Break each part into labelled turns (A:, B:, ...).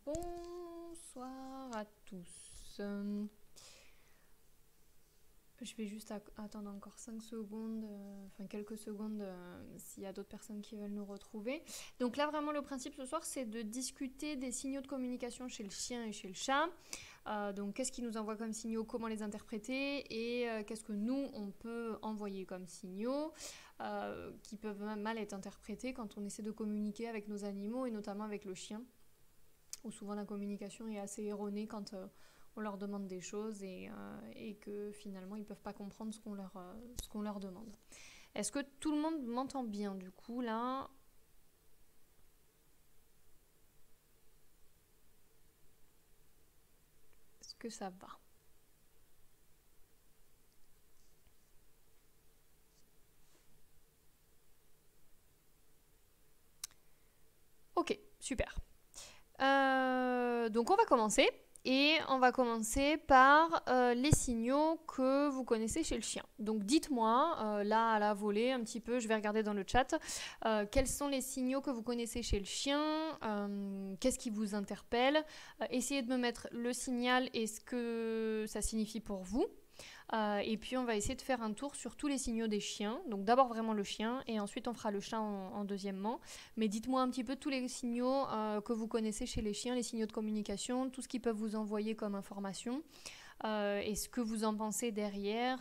A: Bonsoir à tous. Je vais juste attendre encore 5 secondes, enfin quelques secondes, s'il y a d'autres personnes qui veulent nous retrouver. Donc là, vraiment, le principe ce soir, c'est de discuter des signaux de communication chez le chien et chez le chat. Donc, qu'est-ce qui nous envoie comme signaux, comment les interpréter et qu'est-ce que nous, on peut envoyer comme signaux qui peuvent mal être interprétés quand on essaie de communiquer avec nos animaux et notamment avec le chien, où souvent la communication est assez erronée quand on leur demande des choses et que finalement ils ne peuvent pas comprendre ce qu'on leur demande. Est-ce que tout le monde m'entend bien du coup là? Est-ce que ça va? Ok, super. Donc on va commencer. Et on va commencer par les signaux que vous connaissez chez le chien. Donc dites-moi, là à la volée un petit peu, je vais regarder dans le chat, quels sont les signaux que vous connaissez chez le chien, qu'est-ce qui vous interpelle, essayez de me mettre le signal et ce que ça signifie pour vous. Et puis on va essayer de faire un tour sur tous les signaux des chiens. Donc d'abord vraiment le chien et ensuite on fera le chat en deuxièmement. Mais dites-moi un petit peu tous les signaux que vous connaissez chez les chiens, les signaux de communication, tout ce qu'ils peuvent vous envoyer comme information. Et ce que vous en pensez derrière,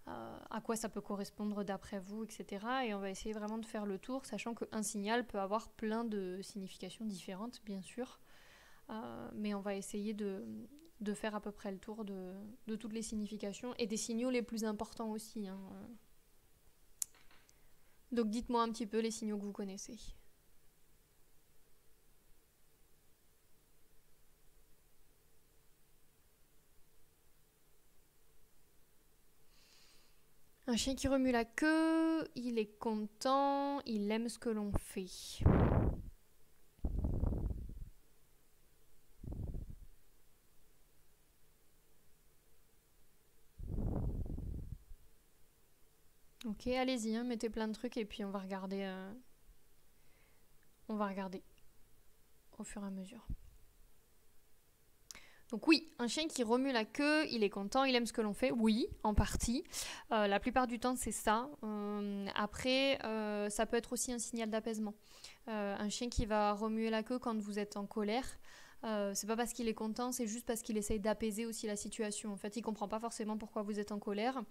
A: à quoi ça peut correspondre d'après vous, etc. Et on va essayer vraiment de faire le tour, sachant qu'un signal peut avoir plein de significations différentes, bien sûr. Mais on va essayer de faire à peu près le tour de toutes les significations et des signaux les plus importants aussi. Hein. Donc dites-moi un petit peu les signaux que vous connaissez. Un chien qui remue la queue, il est content, il aime ce que l'on fait. Ok, allez-y, hein, mettez plein de trucs et puis on va regarder au fur et à mesure. Donc oui, un chien qui remue la queue, il est content, il aime ce que l'on fait. Oui, en partie. La plupart du temps, c'est ça. Après, ça peut être aussi un signal d'apaisement. Un chien qui va remuer la queue quand vous êtes en colère, c'est pas parce qu'il est content, c'est juste parce qu'il essaye d'apaiser aussi la situation. En fait, il comprend pas forcément pourquoi vous êtes en colère.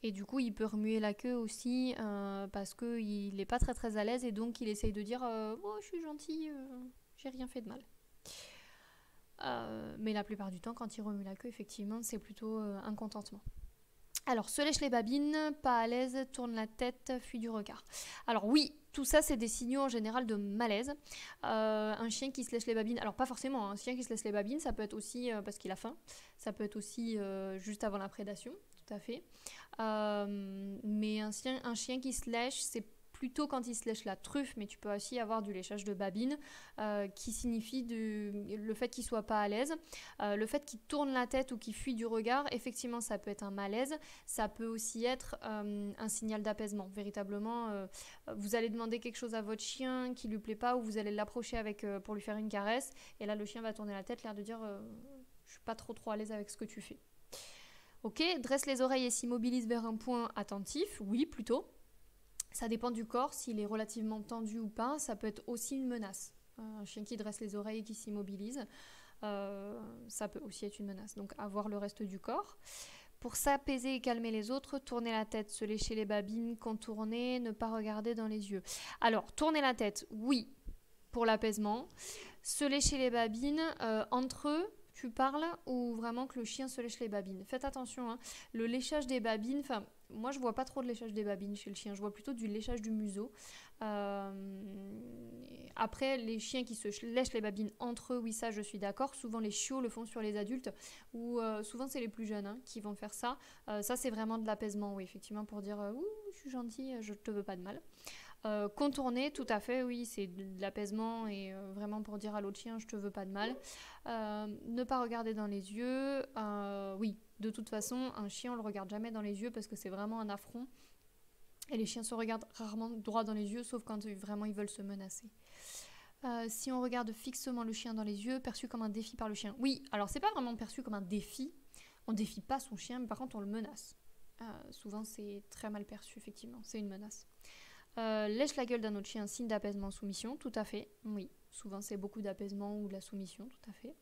A: Et du coup, il peut remuer la queue aussi parce qu'il n'est pas très très à l'aise et donc il essaye de dire oh, je suis gentil, j'ai rien fait de mal. Mais la plupart du temps, quand il remue la queue, effectivement, c'est plutôt un contentement. Alors, se lèche les babines, pas à l'aise, tourne la tête, fuit du regard. Alors oui, tout ça, c'est des signaux en général de malaise. Un chien qui se lèche les babines, alors pas forcément, un chien qui se lèche les babines, ça peut être aussi parce qu'il a faim, ça peut être aussi juste avant la prédation, tout à fait. Mais un chien qui se lèche, c'est plutôt quand il se lèche la truffe, mais tu peux aussi avoir du léchage de babine qui signifie le fait qu'il soit pas à l'aise. Le fait qu'il tourne la tête ou qu'il fuit du regard, effectivement, ça peut être un malaise. Ça peut aussi être un signal d'apaisement. Véritablement, vous allez demander quelque chose à votre chien qui lui plaît pas ou vous allez l'approcher pour lui faire une caresse et là, le chien va tourner la tête, l'air de dire je suis pas trop à l'aise avec ce que tu fais. Ok, dresse les oreilles et s'immobilise vers un point attentif. Oui, plutôt. Ça dépend du corps, s'il est relativement tendu ou pas. Ça peut être aussi une menace. Un chien qui dresse les oreilles et qui s'immobilise, ça peut aussi être une menace. Donc, à voir le reste du corps. Pour s'apaiser et calmer les autres, tourner la tête, se lécher les babines, contourner, ne pas regarder dans les yeux. Alors, tourner la tête, oui, pour l'apaisement. Se lécher les babines, entre eux, tu parles ou vraiment que le chien se lèche les babines. Faites attention, hein. Le léchage des babines, enfin, moi je vois pas trop de léchage des babines chez le chien, je vois plutôt du léchage du museau. Après, les chiens qui se lèchent les babines entre eux, oui, ça je suis d'accord. Souvent les chiots le font sur les adultes, ou souvent c'est les plus jeunes hein, qui vont faire ça. Ça c'est vraiment de l'apaisement, oui, effectivement, pour dire ouh, je suis gentil, je te veux pas de mal. Contourner, tout à fait, oui, c'est de l'apaisement et vraiment pour dire à l'autre chien, je te veux pas de mal. Ne pas regarder dans les yeux, oui, de toute façon, un chien, on le regarde jamais dans les yeux parce que c'est vraiment un affront. Et les chiens se regardent rarement droit dans les yeux, sauf quand vraiment ils veulent se menacer. Si on regarde fixement le chien dans les yeux, perçu comme un défi par le chien. Oui, alors c'est pas vraiment perçu comme un défi. On défie pas son chien, mais par contre on le menace. Souvent c'est très mal perçu, effectivement, c'est une menace. Lèche la gueule d'un autre chien, signe d'apaisement, soumission, tout à fait. Oui, souvent c'est beaucoup d'apaisement ou de la soumission, tout à fait.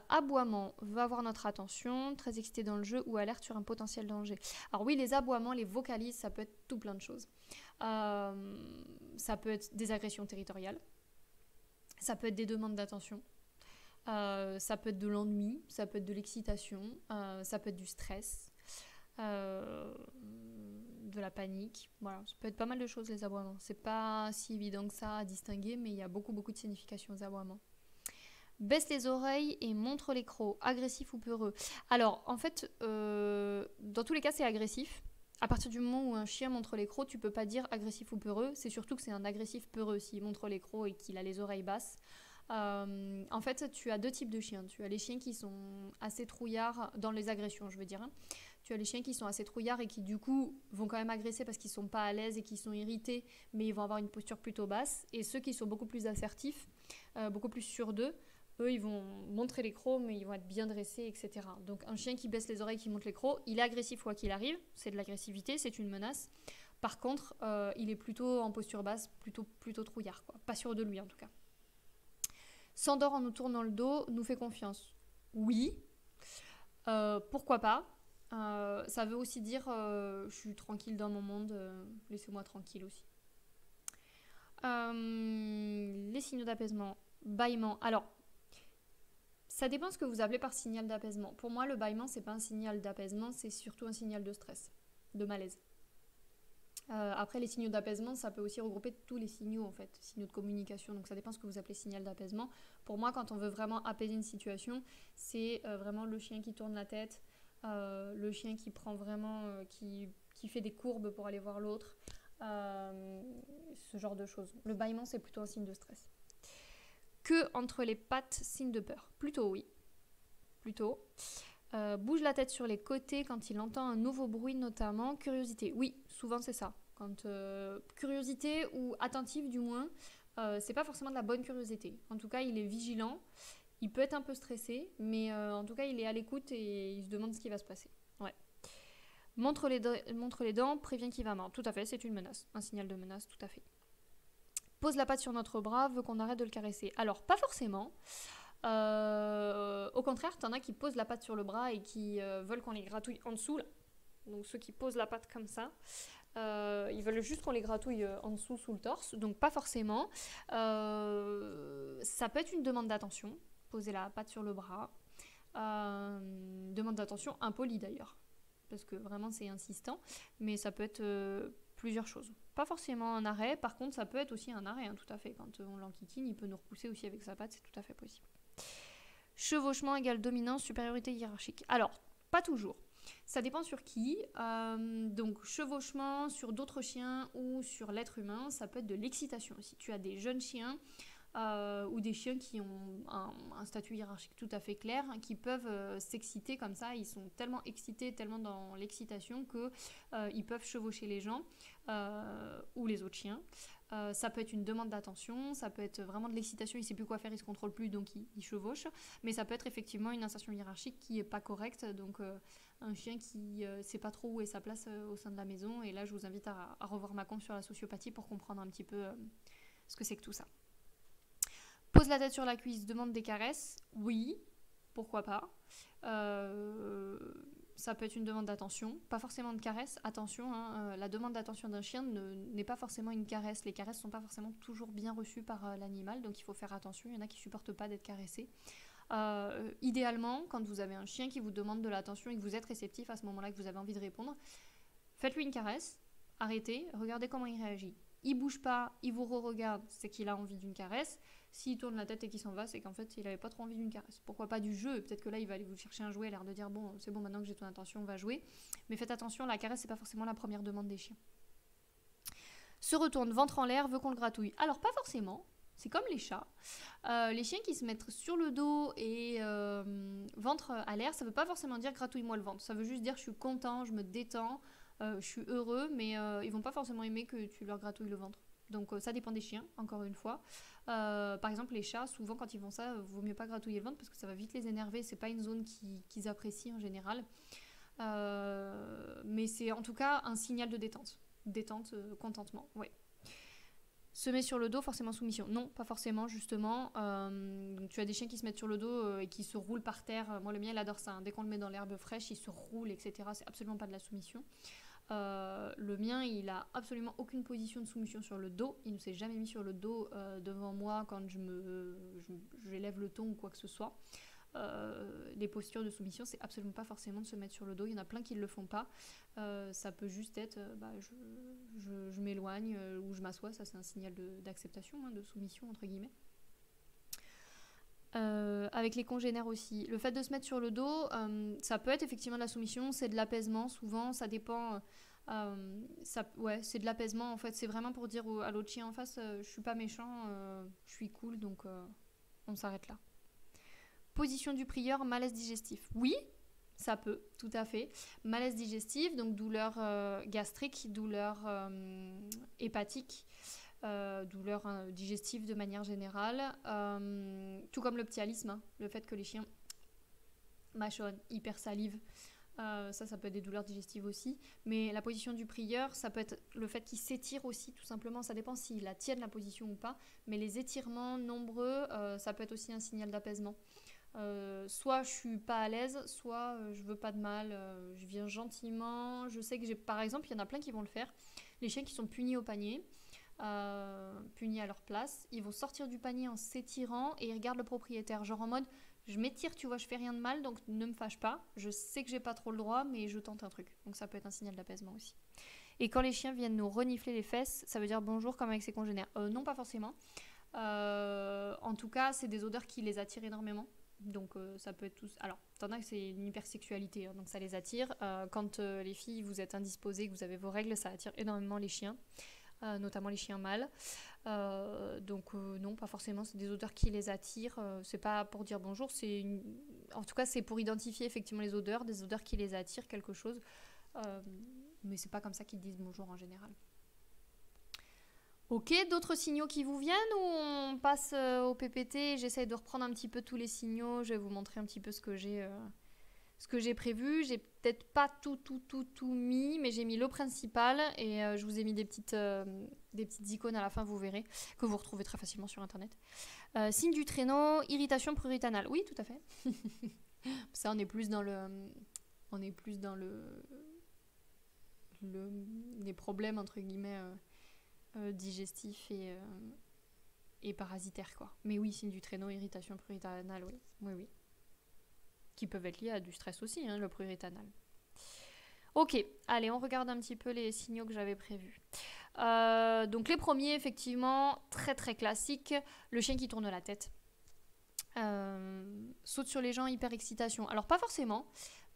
A: Aboiement, veut avoir notre attention, très excité dans le jeu ou alerte sur un potentiel danger. Alors oui, les aboiements, les vocalises, ça peut être tout plein de choses. Ça peut être des agressions territoriales, ça peut être des demandes d'attention, ça peut être de l'ennui, ça peut être de l'excitation, ça peut être du stress, de la panique. Voilà, ça peut être pas mal de choses les aboiements. C'est pas si évident que ça à distinguer, mais il y a beaucoup de significations aux aboiements. Baisse les oreilles et montre les crocs, agressif ou peureux. Alors, en fait, dans tous les cas, c'est agressif. À partir du moment où un chien montre les crocs, tu peux pas dire agressif ou peureux. C'est surtout que c'est un agressif peureux s'il montre les crocs et qu'il a les oreilles basses. En fait, tu as deux types de chiens. Tu as les chiens qui sont assez trouillards dans les agressions, je veux dire. Tu as les chiens qui sont assez trouillards et qui, du coup, vont quand même agresser parce qu'ils sont pas à l'aise et qu'ils sont irrités, mais ils vont avoir une posture plutôt basse. Et ceux qui sont beaucoup plus assertifs, beaucoup plus sûrs d'eux, eux, ils vont montrer les crocs, mais ils vont être bien dressés, etc. Donc un chien qui baisse les oreilles, qui monte les crocs, il est agressif quoi qu'il arrive, c'est de l'agressivité, c'est une menace. Par contre, il est plutôt en posture basse, plutôt trouillard, quoi. Pas sûr de lui en tout cas. S'endort en nous tournant le dos, nous fait confiance. Oui, pourquoi pas. Ça veut aussi dire je suis tranquille dans mon monde, laissez-moi tranquille aussi. Les signaux d'apaisement, bâillement. Alors, ça dépend ce que vous appelez par signal d'apaisement. Pour moi, le bâillement, c'est pas un signal d'apaisement, c'est surtout un signal de stress, de malaise. Après, les signaux d'apaisement, ça peut aussi regrouper tous les signaux, en fait, signaux de communication. Donc, ça dépend ce que vous appelez signal d'apaisement. Pour moi, quand on veut vraiment apaiser une situation, c'est vraiment le chien qui tourne la tête, le chien qui prend vraiment, qui fait des courbes pour aller voir l'autre, ce genre de choses. Le bâillement, c'est plutôt un signe de stress. Que entre les pattes, signe de peur. Plutôt oui. Plutôt. Bouge la tête sur les côtés quand il entend un nouveau bruit notamment. Curiosité. Oui, souvent c'est ça. Quand curiosité ou attentive du moins, c'est pas forcément de la bonne curiosité. En tout cas, il est vigilant. Il peut être un peu stressé, mais en tout cas, il est à l'écoute et il se demande ce qui va se passer. Ouais. Montre les dents, prévient qu'il va mordre. Tout à fait, c'est une menace. Un signal de menace, tout à fait. Pose la patte sur notre bras, veut qu'on arrête de le caresser. Alors, pas forcément. Au contraire, t'en as qui posent la patte sur le bras et qui veulent qu'on les gratouille en dessous. Là. Donc, ceux qui posent la patte comme ça, ils veulent juste qu'on les gratouille en dessous, sous le torse. Donc, pas forcément. Ça peut être une demande d'attention. Poser la patte sur le bras. Demande d'attention impolie d'ailleurs. Parce que vraiment, c'est insistant. Mais ça peut être plusieurs choses. Pas forcément un arrêt, par contre ça peut être aussi un arrêt, hein, tout à fait. Quand on l'enquiquine, il peut nous repousser aussi avec sa patte, c'est tout à fait possible. Chevauchement égale dominance, supériorité hiérarchique. Alors, pas toujours. Ça dépend sur qui. Donc, chevauchement sur d'autres chiens ou sur l'être humain, ça peut être de l'excitation aussi. Tu as des jeunes chiens ou des chiens qui ont un statut hiérarchique tout à fait clair, hein, qui peuvent s'exciter comme ça. Ils sont tellement excités, tellement dans l'excitation qu'ils peuvent chevaucher les gens ou les autres chiens. Ça peut être une demande d'attention, ça peut être vraiment de l'excitation, il ne sait plus quoi faire, il ne se contrôle plus, donc il chevauche. Mais ça peut être effectivement une insertion hiérarchique qui n'est pas correcte, donc un chien qui ne sait pas trop où est sa place au sein de la maison. Et là, je vous invite à revoir ma conf sur la sociopathie pour comprendre un petit peu ce que c'est que tout ça. Pose la tête sur la cuisse, demande des caresses. Oui, pourquoi pas. Ça peut être une demande d'attention, pas forcément de caresse. Attention, hein, la demande d'attention d'un chien n'est pas forcément une caresse. Les caresses ne sont pas forcément toujours bien reçues par l'animal, donc il faut faire attention. Il y en a qui ne supportent pas d'être caressés. Idéalement, quand vous avez un chien qui vous demande de l'attention et que vous êtes réceptif à ce moment-là, que vous avez envie de répondre, faites-lui une caresse, arrêtez, regardez comment il réagit. Il bouge pas, il vous re-regarde, c'est qu'il a envie d'une caresse. S'il tourne la tête et qu'il s'en va, c'est qu'en fait, il n'avait pas trop envie d'une caresse. Pourquoi pas du jeu? Peut-être que là, il va aller vous chercher un jouet, l'air de dire, bon, c'est bon, maintenant que j'ai ton attention, on va jouer. Mais faites attention, la caresse, c'est pas forcément la première demande des chiens. Se retourne, ventre en l'air, veut qu'on le gratouille. Alors, pas forcément. C'est comme les chats. Les chiens qui se mettent sur le dos et ventre à l'air, ça veut pas forcément dire gratouille-moi le ventre. Ça veut juste dire je suis content, je me détends, je suis heureux, mais ils vont pas forcément aimer que tu leur gratouilles le ventre. Donc ça dépend des chiens, encore une fois. Par exemple, les chats, souvent quand ils font ça, vaut mieux pas gratouiller le ventre parce que ça va vite les énerver. C'est pas une zone qu'ils apprécient en général. Mais c'est en tout cas un signal de détente. Détente, contentement, ouais. Se met sur le dos, forcément soumission. Non, pas forcément, justement. Donc, tu as des chiens qui se mettent sur le dos et qui se roulent par terre. Moi, le mien, il adore ça. Hein. Dès qu'on le met dans l'herbe fraîche, il se roule, etc. C'est absolument pas de la soumission. Le mien, il a absolument aucune position de soumission sur le dos. Il ne s'est jamais mis sur le dos devant moi quand j'élève le ton ou quoi que ce soit. Les postures de soumission, c'est absolument pas forcément de se mettre sur le dos. Il y en a plein qui ne le font pas. Ça peut juste être je m'éloigne ou je m'assois. Ça, c'est un signal d'acceptation, hein, de soumission, entre guillemets. Avec les congénères aussi. Le fait de se mettre sur le dos, ça peut être effectivement de la soumission, c'est de l'apaisement. Souvent, ça dépend. C'est de l'apaisement en fait. C'est vraiment pour dire à l'autre chien en face je suis pas méchant, je suis cool, donc on s'arrête là. Position du prieur, malaise digestif. Oui, ça peut, tout à fait. Malaise digestif, donc douleur gastrique, douleur hépatique, douleur digestive de manière générale. Tout comme le ptyalisme, hein, le fait que les chiens mâchonnent, hyper salivent. Ça peut être des douleurs digestives aussi. Mais la position du prieur, ça peut être le fait qu'il s'étire aussi, tout simplement. Ça dépend s'il la tienne la position ou pas. Mais les étirements nombreux, ça peut être aussi un signal d'apaisement. Soit je suis pas à l'aise, soit je veux pas de mal, je viens gentiment. Je sais que par exemple, il y en a plein qui vont le faire. Les chiens qui sont punis au panier, punis à leur place, ils vont sortir du panier en s'étirant et ils regardent le propriétaire, genre en mode je m'étire, tu vois, je fais rien de mal, donc ne me fâche pas. Je sais que j'ai pas trop le droit, mais je tente un truc. Donc ça peut être un signal d'apaisement aussi. Et quand les chiens viennent nous renifler les fesses, ça veut dire bonjour comme avec ses congénères. Non, pas forcément. En tout cas, c'est des odeurs qui les attirent énormément. Donc ça peut être tous. Alors, t'en as que c'est une hypersexualité, hein, donc ça les attire. Quand les filles, vous êtes indisposées, que vous avez vos règles, ça attire énormément les chiens, notamment les chiens mâles. Donc non, pas forcément, c'est des odeurs qui les attirent. C'est pas pour dire bonjour, en tout cas c'est pour identifier effectivement les odeurs, des odeurs qui les attirent, quelque chose. Mais c'est pas comme ça qu'ils disent bonjour en général. Ok, d'autres signaux qui vous viennent ou on passe au PPT? J'essaye de reprendre un petit peu tous les signaux. Je vais vous montrer un petit peu ce que j'ai prévu. J'ai peut-être pas tout mis, mais j'ai mis le principal et je vous ai mis des petites icônes à la fin, vous verrez, que vous retrouvez très facilement sur internet. Signe du traîneau, irritation pruritanale. Oui, tout à fait. Ça, on est plus dans les problèmes entre guillemets digestifs et parasitaires, quoi. Mais oui, signe du traîneau, irritation pruritanale, oui. Qui peuvent être liés à du stress aussi, hein, le pruritanal. Ok, allez, on regarde un petit peu les signaux que j'avais prévus. Donc les premiers, effectivement, très très classiques, le chien qui tourne la tête. Saute sur les gens, hyper excitation. Alors pas forcément.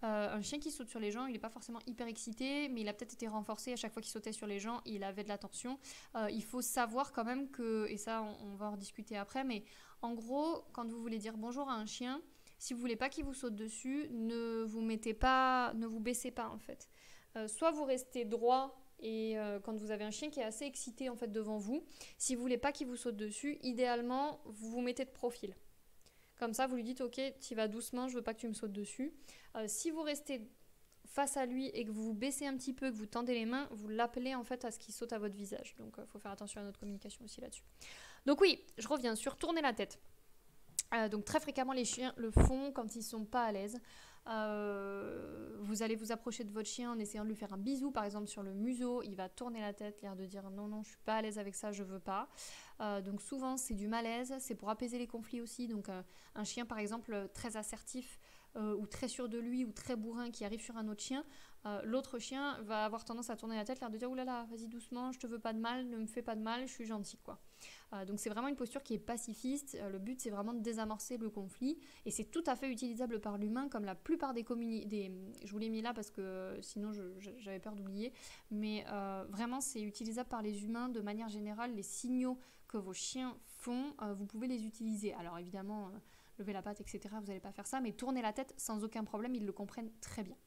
A: Un chien qui saute sur les gens, il n'est pas forcément hyper excité, mais il a peut-être été renforcé à chaque fois qu'il sautait sur les gens, il avait de la tension. Il faut savoir quand même que, et ça on va en rediscuter après, mais en gros, quand vous voulez dire bonjour à un chien, si vous voulez pas qu'il vous saute dessus, ne vous baissez pas en fait. Soit vous restez droit et quand vous avez un chien qui est assez excité en fait devant vous, si vous voulez pas qu'il vous saute dessus, idéalement vous vous mettez de profil. Comme ça, vous lui dites, ok, tu vas doucement, je veux pas que tu me sautes dessus. Si vous restez face à lui et que vous vous baissez un petit peu, que vous tendez les mains, vous l'appelez en fait à ce qu'il saute à votre visage. Donc, il faut faire attention à notre communication aussi là-dessus. Donc oui, je reviens sur tourner la tête. Donc très fréquemment, les chiens le font quand ils sont pas à l'aise. Vous allez vous approcher de votre chien en essayant de lui faire un bisou, par exemple sur le museau. Il va tourner la tête, l'air de dire non, je suis pas à l'aise avec ça, je veux pas. Donc souvent c'est du malaise, c'est pour apaiser les conflits aussi. Donc un chien par exemple très assertif ou très sûr de lui ou très bourrin qui arrive sur un autre chien, l'autre chien va avoir tendance à tourner la tête, l'air de dire oulala, vas-y doucement, je te veux pas de mal, ne me fais pas de mal, je suis gentil, quoi. Donc c'est vraiment une posture qui est pacifiste. Le but c'est vraiment de désamorcer le conflit et c'est tout à fait utilisable par l'humain comme la plupart des je vous l'ai mis là parce que sinon j'avais peur d'oublier, mais vraiment c'est utilisable par les humains de manière générale. Les signaux que vos chiens font, vous pouvez les utiliser. Alors évidemment, lever la patte, etc., vous n'allez pas faire ça, mais tourner la tête sans aucun problème, ils le comprennent très bien.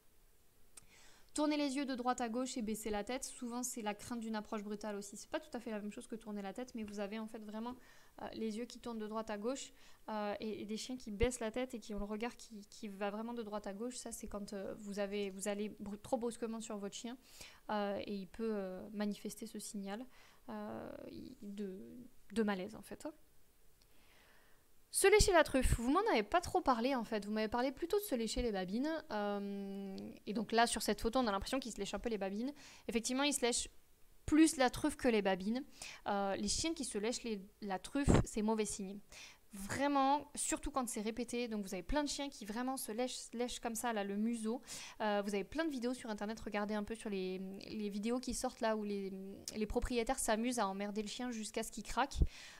A: Tourner les yeux de droite à gauche et baisser la tête, souvent c'est la crainte d'une approche brutale aussi. C'est pas tout à fait la même chose que tourner la tête, mais vous avez en fait vraiment les yeux qui tournent de droite à gauche et des chiens qui baissent la tête et qui ont le regard qui va vraiment de droite à gauche. Ça c'est quand vous allez trop brusquement sur votre chien et il peut manifester ce signal de malaise en fait. Se lécher la truffe, vous m'en avez pas trop parlé en fait, vous m'avez parlé plutôt de se lécher les babines, et donc là sur cette photo on a l'impression qu'il se lèche un peu les babines, effectivement il se lèche plus la truffe que les babines, les chiens qui se lèchent la truffe c'est mauvais signe. Vraiment, surtout quand c'est répété, donc vous avez plein de chiens qui vraiment se lèchent comme ça, là, le museau. Vous avez plein de vidéos sur internet, regardez un peu sur les vidéos qui sortent là où les propriétaires s'amusent à emmerder le chien jusqu'à ce qu'il craque.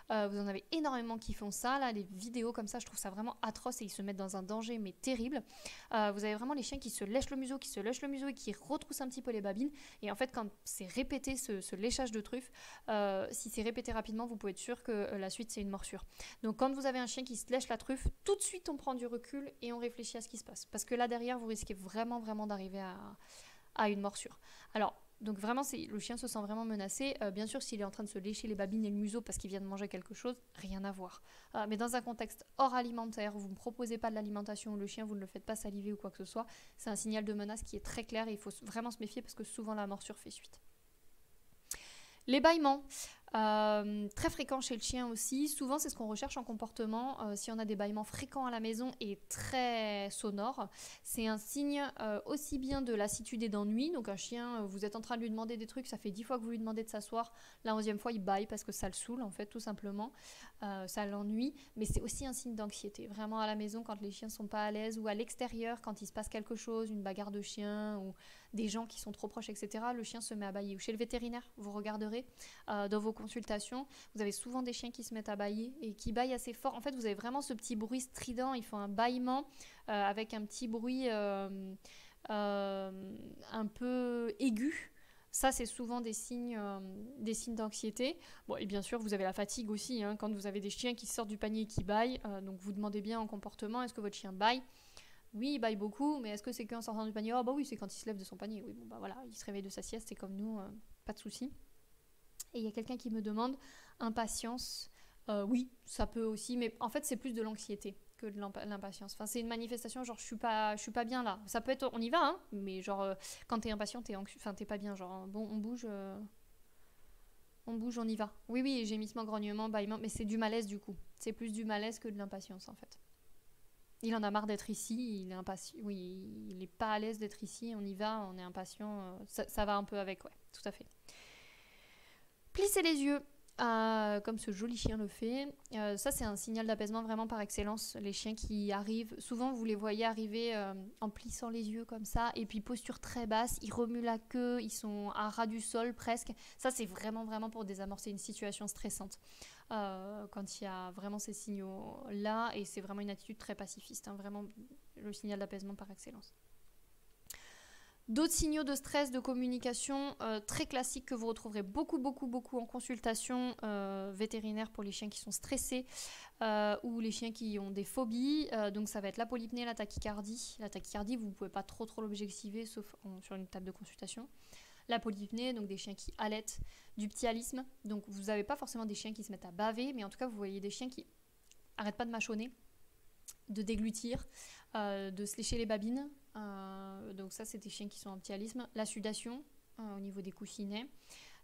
A: Vous en avez énormément qui font ça, là, les vidéos comme ça, je trouve ça vraiment atroce et ils se mettent dans un danger mais terrible. Vous avez vraiment les chiens qui se lèchent le museau, et qui retroussent un petit peu les babines. Et en fait, quand c'est répété, ce léchage de truffe, si c'est répété rapidement, vous pouvez être sûr que la suite c'est une morsure. Donc quand vous avez un chien qui se lèche la truffe, tout de suite on prend du recul et on réfléchit à ce qui se passe. Parce que là derrière, vous risquez vraiment d'arriver à une morsure. Alors, donc vraiment, le chien se sent vraiment menacé. Bien sûr, s'il est en train de se lécher les babines et le museau parce qu'il vient de manger quelque chose, rien à voir. Mais dans un contexte hors alimentaire, où vous ne proposez pas de l'alimentation ou le chien, vous ne le faites pas saliver ou quoi que ce soit, c'est un signal de menace qui est très clair et il faut vraiment se méfier parce que souvent la morsure fait suite. Les bâillements, très fréquents chez le chien aussi. Souvent, c'est ce qu'on recherche en comportement. Si on a des bâillements fréquents à la maison et très sonores, c'est un signe aussi bien de lassitude et d'ennui. Donc un chien, vous êtes en train de lui demander des trucs, ça fait 10 fois que vous lui demandez de s'asseoir. La 11e fois, il bâille parce que ça le saoule, en fait, tout simplement. Ça l'ennuie. Mais c'est aussi un signe d'anxiété. Vraiment à la maison, quand les chiens sont pas à l'aise ou à l'extérieur, quand il se passe quelque chose, une bagarre de chiens ou des gens qui sont trop proches, etc., le chien se met à bâiller. Ou chez le vétérinaire, vous regarderez dans vos consultations, vous avez souvent des chiens qui se mettent à bâiller et qui bâillent assez fort. En fait, vous avez vraiment ce petit bruit strident, ils font un bâillement avec un petit bruit un peu aigu. Ça, c'est souvent des signes d'anxiété. Bon, et bien sûr, vous avez la fatigue aussi, hein, quand vous avez des chiens qui sortent du panier et qui bâillent. Donc, vous demandez bien en comportement, est-ce que votre chien bâille ? Oui, il bâille beaucoup, mais est-ce que c'est qu'en sortant du panier ? Oh bah oui, c'est quand il se lève de son panier. Oui, bon bah voilà, il se réveille de sa sieste, c'est comme nous, pas de souci. Et il y a quelqu'un qui me demande impatience. Oui, ça peut aussi, mais en fait c'est plus de l'anxiété que de l'impatience. Enfin, c'est une manifestation genre je suis pas bien là. Ça peut être, on y va, hein, mais genre quand t'es impatient, t'es pas bien. Genre bon, on bouge, on y va. Oui, gémissement, grognement, bâillement, mais c'est du malaise du coup. C'est plus du malaise que de l'impatience en fait. Il en a marre d'être ici, il est impatient. Oui, il est pas à l'aise d'être ici. On y va, on est impatient. Ça va un peu avec, ouais, tout à fait. Plisser les yeux, comme ce joli chien le fait. Ça, c'est un signal d'apaisement vraiment par excellence. Les chiens qui arrivent, souvent vous les voyez arriver en plissant les yeux comme ça, et puis posture très basse, ils remuent la queue, ils sont à ras du sol presque. Ça, c'est vraiment pour désamorcer une situation stressante. Quand il y a vraiment ces signaux-là, et c'est vraiment une attitude très pacifiste, hein, vraiment le signal d'apaisement par excellence. D'autres signaux de stress, de communication très classiques que vous retrouverez beaucoup en consultation vétérinaire pour les chiens qui sont stressés ou les chiens qui ont des phobies. Donc ça va être la polypnée, la tachycardie. La tachycardie, vous ne pouvez pas trop l'objectiver sauf sur une table de consultation. La polypnée, donc des chiens qui halètent, du ptyalisme. Donc vous n'avez pas forcément des chiens qui se mettent à baver, mais en tout cas vous voyez des chiens qui n'arrêtent pas de mâchonner, de déglutir, de se lécher les babines. Donc ça, c'est des chiens qui sont en ptyalisme. La sudation au niveau des coussinets,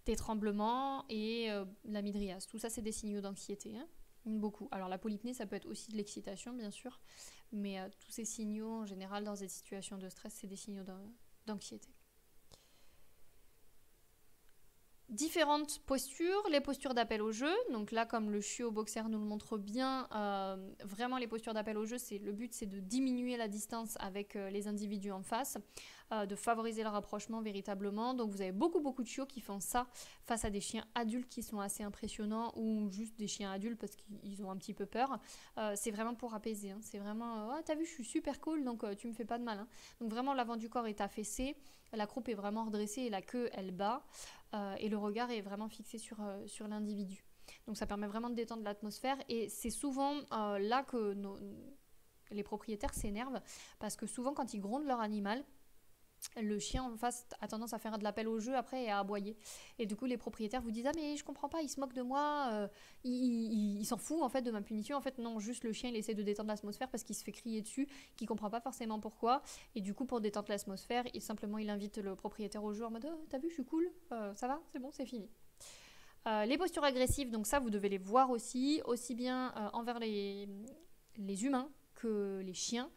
A: des tremblements et la midriase. Tout ça, c'est des signaux d'anxiété. Hein, beaucoup. Alors la polypnée, ça peut être aussi de l'excitation, bien sûr. Mais tous ces signaux, en général, dans des situations de stress, c'est des signaux d'anxiété. Différentes postures, les postures d'appel au jeu. Donc là, comme le chiot boxer nous le montre bien, vraiment les postures d'appel au jeu, le but c'est de diminuer la distance avec les individus en face, de favoriser le rapprochement véritablement. Donc vous avez beaucoup de chiots qui font ça face à des chiens adultes qui sont assez impressionnants ou juste des chiens adultes parce qu'ils ont un petit peu peur. C'est vraiment pour apaiser. Hein. C'est vraiment, t'as vu, je suis super cool, donc tu me fais pas de mal. Hein. Donc vraiment l'avant du corps est affaissé, la croupe est vraiment redressée et la queue elle bat. Et le regard est vraiment fixé sur l'individu. Donc ça permet vraiment de détendre l'atmosphère et c'est souvent là que les propriétaires s'énervent parce que souvent quand ils grondent leur animal, le chien en face a tendance à faire de l'appel au jeu après et à aboyer. Et du coup, les propriétaires vous disent ah mais je comprends pas, il se moque de moi, il s'en fout en fait de ma punition. En fait non, juste le chien il essaie de détendre l'atmosphère parce qu'il se fait crier dessus, qu'il comprend pas forcément pourquoi. Et du coup, pour détendre l'atmosphère, il invite le propriétaire au jeu en mode oh, t'as vu, je suis cool, ça va, c'est bon, c'est fini. Les postures agressives, donc ça vous devez les voir aussi bien envers les humains que les chiens.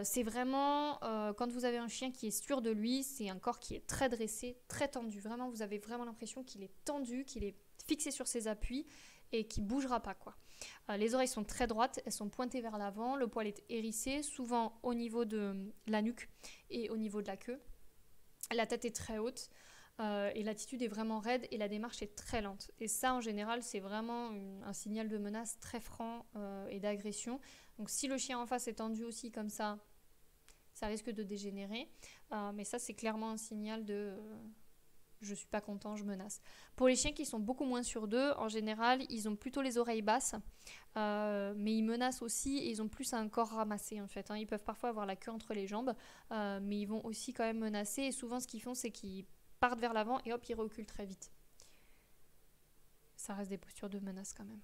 A: C'est vraiment, quand vous avez un chien qui est sûr de lui, c'est un corps qui est très dressé, très tendu. Vraiment, vous avez vraiment l'impression qu'il est tendu, qu'il est fixé sur ses appuis et qu'il ne bougera pas, quoi. Les oreilles sont très droites, elles sont pointées vers l'avant, le poil est hérissé, souvent au niveau de la nuque et au niveau de la queue. La tête est très haute. Et l'attitude est vraiment raide et la démarche est très lente. Et ça, en général, c'est vraiment un signal de menace très franc et d'agression. Donc si le chien en face est tendu aussi comme ça risque de dégénérer. Mais ça, c'est clairement un signal de je suis pas content, je menace. Pour les chiens qui sont beaucoup moins sûrs d'eux, en général, ils ont plutôt les oreilles basses, mais ils menacent aussi et ils ont plus un corps ramassé en fait. Ils peuvent parfois avoir la queue entre les jambes, mais ils vont aussi quand même menacer. Et souvent, ce qu'ils font, c'est qu'ils partent vers l'avant et hop, ils reculent très vite. Ça reste des postures de menace quand même.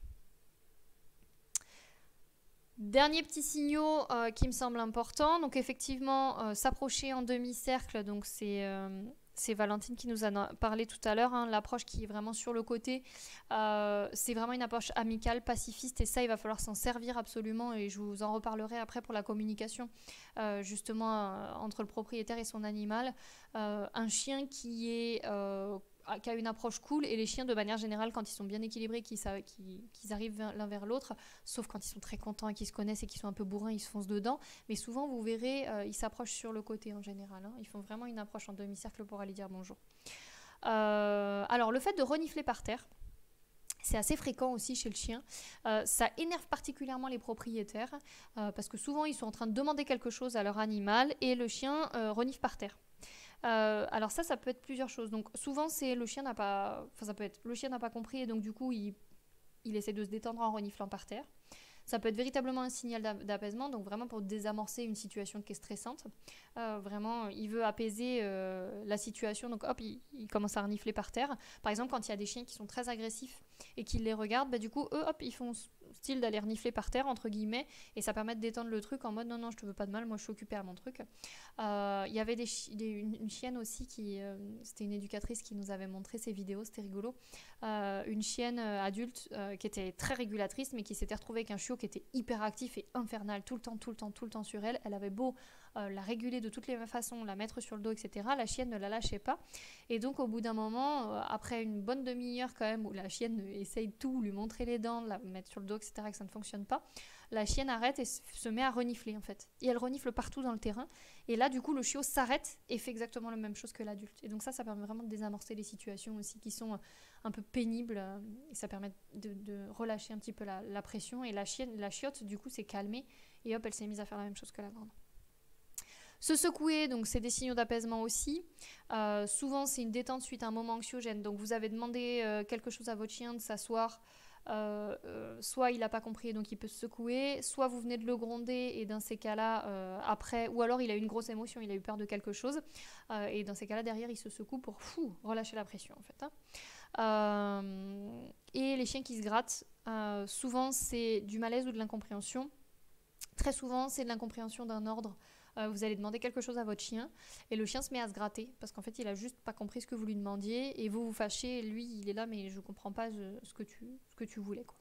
A: Dernier petit signaux qui me semble important, donc effectivement s'approcher en demi-cercle, donc c'est Valentine qui nous a parlé tout à l'heure, l'approche qui est vraiment sur le côté, c'est vraiment une approche amicale, pacifiste, et ça il va falloir s'en servir absolument, et je vous en reparlerai après pour la communication justement entre le propriétaire et son animal. Un chien qui a une approche cool, et les chiens de manière générale quand ils sont bien équilibrés, qu'ils arrivent l'un vers l'autre, sauf quand ils sont très contents et qu'ils se connaissent et qu'ils sont un peu bourrins, ils se foncent dedans, mais souvent vous verrez ils s'approchent sur le côté en général, ils font vraiment une approche en demi-cercle pour aller dire bonjour. Alors le fait de renifler par terre, c'est assez fréquent aussi chez le chien. Ça énerve particulièrement les propriétaires parce que souvent ils sont en train de demander quelque chose à leur animal et le chien renifle par terre. Alors ça peut être plusieurs choses. Donc souvent c'est le chien n'a pas, ça peut être le chien n'a pas compris et donc du coup il essaie de se détendre en reniflant par terre. Ça peut être véritablement un signal d'apaisement, donc vraiment pour désamorcer une situation qui est stressante. Vraiment, il veut apaiser la situation, donc hop, il commence à renifler par terre. Par exemple, quand il y a des chiens qui sont très agressifs et qu'ils les regardent, du coup, eux, hop, ils font style d'aller renifler par terre, entre guillemets, et ça permet de détendre le truc en mode non, je te veux pas de mal, moi je suis occupée à mon truc. Il y avait une chienne aussi, c'était une éducatrice qui nous avait montré ses vidéos, c'était rigolo. Une chienne adulte qui était très régulatrice, mais qui s'était retrouvée avec un chiot qui était hyper actif et infernal, tout le temps sur elle. Elle avait beau la réguler de toutes les façons, la mettre sur le dos, etc. La chienne ne la lâchait pas. Et donc, au bout d'un moment, après une bonne demi-heure quand même, où la chienne essaye tout, lui montrer les dents, la mettre sur le dos, etc., que ça ne fonctionne pas, la chienne arrête et se met à renifler, en fait. Et elle renifle partout dans le terrain. Et là, du coup, le chiot s'arrête et fait exactement la même chose que l'adulte. Et donc ça permet vraiment de désamorcer les situations aussi qui sont un peu pénibles. Et ça permet de relâcher un petit peu la pression. Et la chiotte, du coup, s'est calmée. Et hop, elle s'est mise à faire la même chose que la grande. Se secouer, donc c'est des signaux d'apaisement aussi. Souvent, c'est une détente suite à un moment anxiogène. Donc, vous avez demandé quelque chose à votre chien de s'asseoir. Soit il n'a pas compris et donc il peut se secouer, soit vous venez de le gronder et dans ces cas-là, après, ou alors il a eu une grosse émotion, il a eu peur de quelque chose, et dans ces cas-là, derrière, il se secoue pour relâcher la pression en fait. Et les chiens qui se grattent, souvent c'est du malaise ou de l'incompréhension. Très souvent, c'est de l'incompréhension d'un ordre. Vous allez demander quelque chose à votre chien et le chien se met à se gratter parce qu'en fait il a juste pas compris ce que vous lui demandiez et vous vous fâchez et lui il est là mais je comprends pas ce que tu voulais quoi.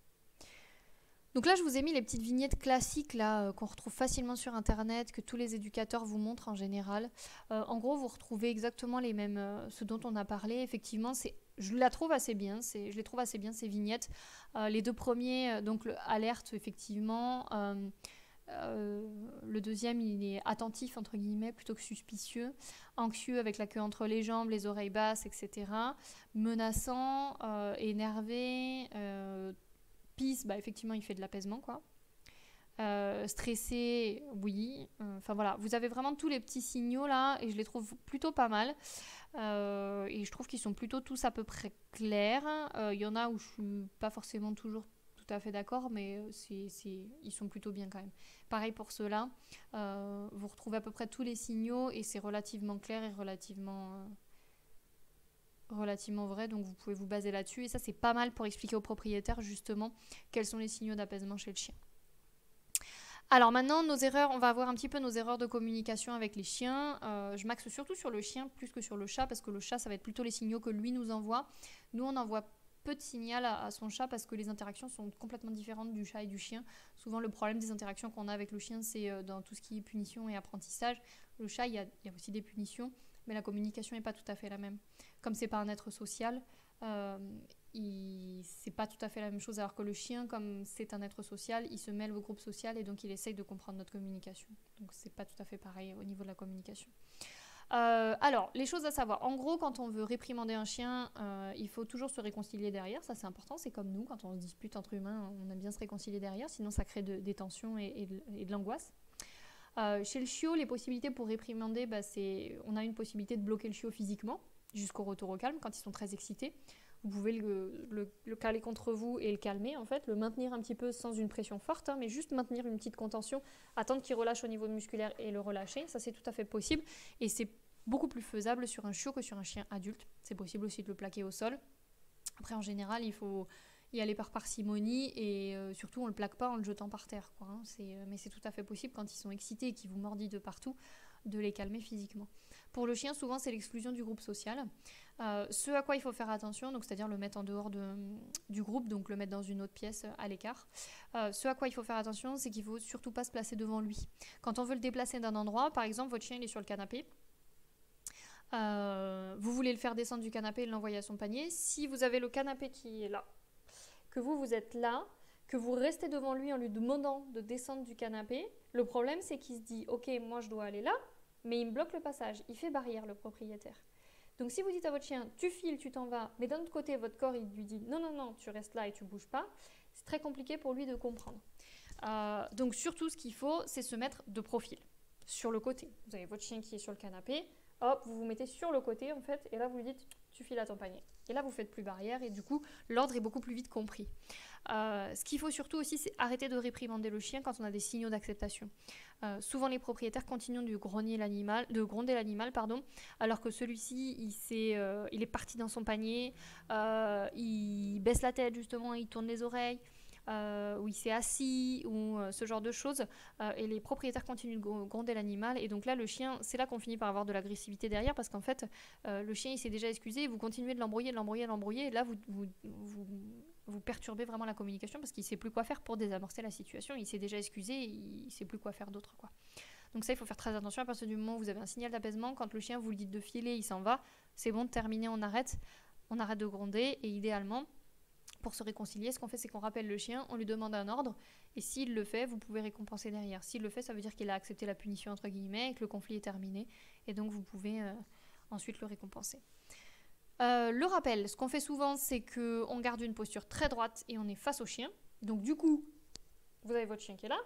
A: Donc là je vous ai mis les petites vignettes classiques là qu'on retrouve facilement sur internet, que tous les éducateurs vous montrent en général. En gros vous retrouvez exactement les mêmes, ce dont on a parlé. Effectivement je les trouve assez bien ces vignettes. Les deux premiers donc alerte effectivement. Le deuxième, il est attentif, entre guillemets, plutôt que suspicieux. Anxieux, avec la queue entre les jambes, les oreilles basses, etc. Menaçant, énervé. Pisse, effectivement, il fait de l'apaisement, quoi. Stressé, oui. Enfin, voilà. Vous avez vraiment tous les petits signaux, là, et je les trouve plutôt pas mal. Et je trouve qu'ils sont plutôt tous à peu près clairs. Il y en a où je suis pas forcément toujours tout tout à fait d'accord, mais ils sont plutôt bien quand même. Pareil pour ceux-là, vous retrouvez à peu près tous les signaux et c'est relativement clair et relativement vrai, donc vous pouvez vous baser là-dessus. Et ça, c'est pas mal pour expliquer aux propriétaires justement quels sont les signaux d'apaisement chez le chien. Alors maintenant, nos erreurs, on va voir un petit peu nos erreurs de communication avec les chiens. Je m'axe surtout sur le chien plus que sur le chat, parce que le chat, ça va être plutôt les signaux que lui nous envoie. Nous, on envoie peu de signal à son chat parce que les interactions sont complètement différentes du chat et du chien. Souvent, le problème des interactions qu'on a avec le chien, c'est dans tout ce qui est punition et apprentissage. Le chat, il y a aussi des punitions, mais la communication n'est pas tout à fait la même. Comme c'est pas un être social, c'est pas tout à fait la même chose, alors que le chien, comme c'est un être social, il se mêle au groupe social et donc il essaye de comprendre notre communication. Donc c'est pas tout à fait pareil au niveau de la communication. Alors, les choses à savoir. En gros, quand on veut réprimander un chien, il faut toujours se réconcilier derrière. Ça, c'est important. C'est comme nous, quand on se dispute entre humains, on aime bien se réconcilier derrière. Sinon, ça crée des tensions et de l'angoisse. Chez le chiot, les possibilités pour réprimander, on a une possibilité de bloquer le chiot physiquement jusqu'au retour au calme quand ils sont très excités. Vous pouvez le caler contre vous et le calmer, en fait, le maintenir un petit peu sans une pression forte, hein, mais juste maintenir une petite contention, attendre qu'il relâche au niveau musculaire et le relâcher. Ça, c'est tout à fait possible. Et c'est beaucoup plus faisable sur un chiot que sur un chien adulte. C'est possible aussi de le plaquer au sol. Après, en général, il faut y aller par parcimonie et surtout, on ne le plaque pas en le jetant par terre, quoi, hein. Mais c'est tout à fait possible quand ils sont excités et qu'ils vous mordillent de partout, de les calmer physiquement. Pour le chien, souvent, c'est l'exclusion du groupe social. Ce à quoi il faut faire attention, donc c'est-à-dire le mettre en dehors du groupe, donc le mettre dans une autre pièce à l'écart. Ce à quoi il faut faire attention, c'est qu'il ne faut surtout pas se placer devant lui. Quand on veut le déplacer d'un endroit, par exemple, votre chien il est sur le canapé, vous voulez le faire descendre du canapé et l'envoyer à son panier. Si vous avez le canapé qui est là, que vous êtes là, que vous restez devant lui en lui demandant de descendre du canapé, le problème c'est qu'il se dit « Ok, moi je dois aller là », mais il me bloque le passage, il fait barrière le propriétaire. Donc si vous dites à votre chien, tu files, tu t'en vas, mais d'un autre côté, votre corps, il lui dit, non, non, non, tu restes là et tu bouges pas, c'est très compliqué pour lui de comprendre. Donc surtout, ce qu'il faut, c'est se mettre de profil, sur le côté. Vous avez votre chien qui est sur le canapé, hop, vous vous mettez sur le côté, en fait, et là, vous lui dites, tu files à ton panier. Et là, vous faites plus barrière, et du coup, l'ordre est beaucoup plus vite compris. Ce qu'il faut surtout aussi, c'est arrêter de réprimander le chien quand on a des signaux d'acceptation. Souvent, les propriétaires continuent de gronder l'animal, alors que celui-ci, il est parti dans son panier, il baisse la tête justement, il tourne les oreilles, où il s'est assis, ou ce genre de choses, et les propriétaires continuent de gronder l'animal, et donc là, le chien, c'est là qu'on finit par avoir de l'agressivité derrière, parce qu'en fait, le chien, il s'est déjà excusé, et vous continuez de l'embrouiller, et là, vous perturbez vraiment la communication parce qu'il ne sait plus quoi faire pour désamorcer la situation. Il s'est déjà excusé, il ne sait plus quoi faire d'autre, quoi. Donc ça, il faut faire très attention à partir du moment où vous avez un signal d'apaisement. Quand le chien, vous le dites de filer, il s'en va. C'est bon, terminé, on arrête de gronder. Et idéalement, pour se réconcilier, ce qu'on fait, c'est qu'on rappelle le chien, on lui demande un ordre. Et s'il le fait, vous pouvez récompenser derrière. S'il le fait, ça veut dire qu'il a accepté la punition, entre guillemets, et que le conflit est terminé. Et donc, vous pouvez ensuite le récompenser. Le rappel, ce qu'on fait souvent, c'est qu'on garde une posture très droite et on est face au chien. Donc du coup, vous avez votre chien qui est là,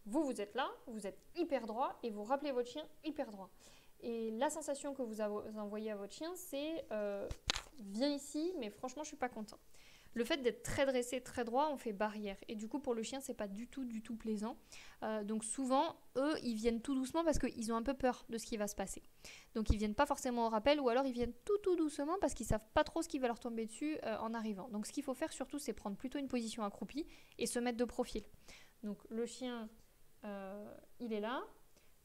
A: vous êtes là, vous êtes hyper droit et vous rappelez votre chien hyper droit. Et la sensation que vous envoyez à votre chien, c'est viens ici, mais franchement, je suis pas content. Le fait d'être très dressé, très droit, on fait barrière. Et du coup, pour le chien, c'est pas du tout plaisant. Donc souvent, eux, ils viennent tout doucement parce qu'ils ont un peu peur de ce qui va se passer. Donc ils viennent pas forcément au rappel, ou alors ils viennent tout doucement parce qu'ils savent pas trop ce qui va leur tomber dessus en arrivant. Donc ce qu'il faut faire surtout, c'est prendre plutôt une position accroupie et se mettre de profil. Donc le chien, il est là.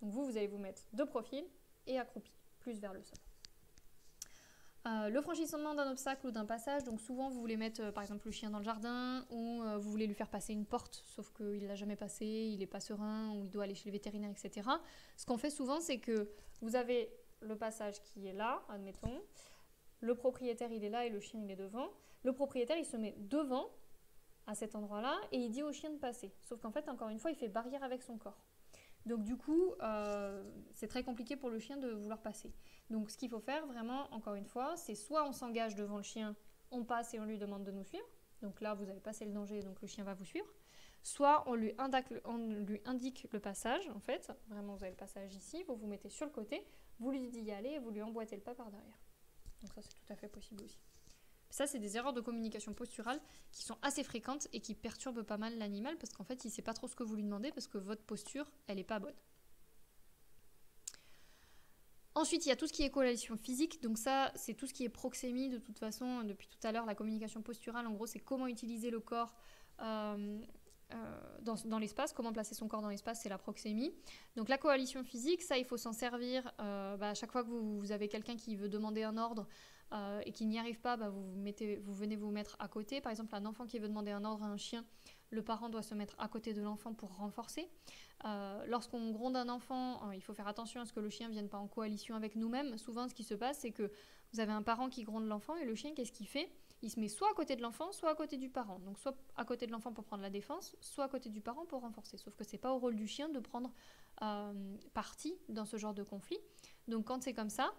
A: Donc vous allez vous mettre de profil et accroupi, plus vers le sol. Le franchissement d'un obstacle ou d'un passage, donc souvent vous voulez mettre par exemple le chien dans le jardin, ou vous voulez lui faire passer une porte, sauf qu'il ne l'a jamais passé, il n'est pas serein, ou il doit aller chez le vétérinaire, etc. Ce qu'on fait souvent, c'est que vous avez le passage qui est là, admettons, le propriétaire il est là et le chien il est devant. Le propriétaire il se met devant à cet endroit-là et il dit au chien de passer. Sauf qu'en fait, encore une fois, il fait barrière avec son corps. Donc du coup, c'est très compliqué pour le chien de vouloir passer. Donc ce qu'il faut faire vraiment, encore une fois, c'est soit on s'engage devant le chien, on passe et on lui demande de nous suivre. Donc là, vous avez passé le danger, donc le chien va vous suivre. Soit on lui indique le passage, en fait. Vraiment, vous avez le passage ici, vous vous mettez sur le côté, vous lui dites d'y aller et vous lui emboîtez le pas par derrière. Donc ça, c'est tout à fait possible aussi. Ça, c'est des erreurs de communication posturale qui sont assez fréquentes et qui perturbent pas mal l'animal parce qu'en fait, il ne sait pas trop ce que vous lui demandez parce que votre posture, elle n'est pas bonne. Ensuite, il y a tout ce qui est coalition physique. Donc ça, c'est tout ce qui est proxémie. De toute façon, depuis tout à l'heure, la communication posturale, en gros, c'est comment utiliser le corps dans l'espace. Comment placer son corps dans l'espace, c'est la proxémie. Donc la coalition physique, ça, il faut s'en servir. À chaque fois que vous avez quelqu'un qui veut demander un ordre et qui n'y arrive pas, vous venez vous mettre à côté. Par exemple, un enfant qui veut demander un ordre à un chien, le parent doit se mettre à côté de l'enfant pour renforcer. Lorsqu'on gronde un enfant, il faut faire attention à ce que le chien ne vienne pas en coalition avec nous-mêmes. Souvent, ce qui se passe, c'est que vous avez un parent qui gronde l'enfant et le chien, qu'est-ce qu'il fait? Il se met soit à côté de l'enfant, soit à côté du parent. Donc soit à côté de l'enfant pour prendre la défense, soit à côté du parent pour renforcer. Sauf que c'est pas au rôle du chien de prendre parti dans ce genre de conflit. Donc quand c'est comme ça,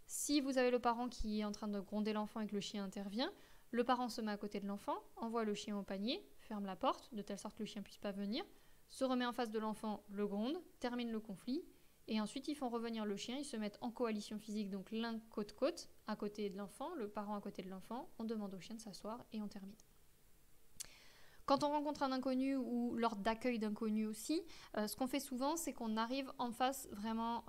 A: si vous avez le parent qui est en train de gronder l'enfant et que le chien intervient, le parent se met à côté de l'enfant, envoie le chien au panier, ferme la porte, de telle sorte que le chien ne puisse pas venir, se remet en face de l'enfant, le gronde, termine le conflit, et ensuite ils font revenir le chien, ils se mettent en coalition physique, donc l'un côte-côte, à côté de l'enfant, le parent à côté de l'enfant, on demande au chien de s'asseoir et on termine. Quand on rencontre un inconnu ou lors d'accueil d'inconnus aussi, ce qu'on fait souvent, c'est qu'on arrive en face vraiment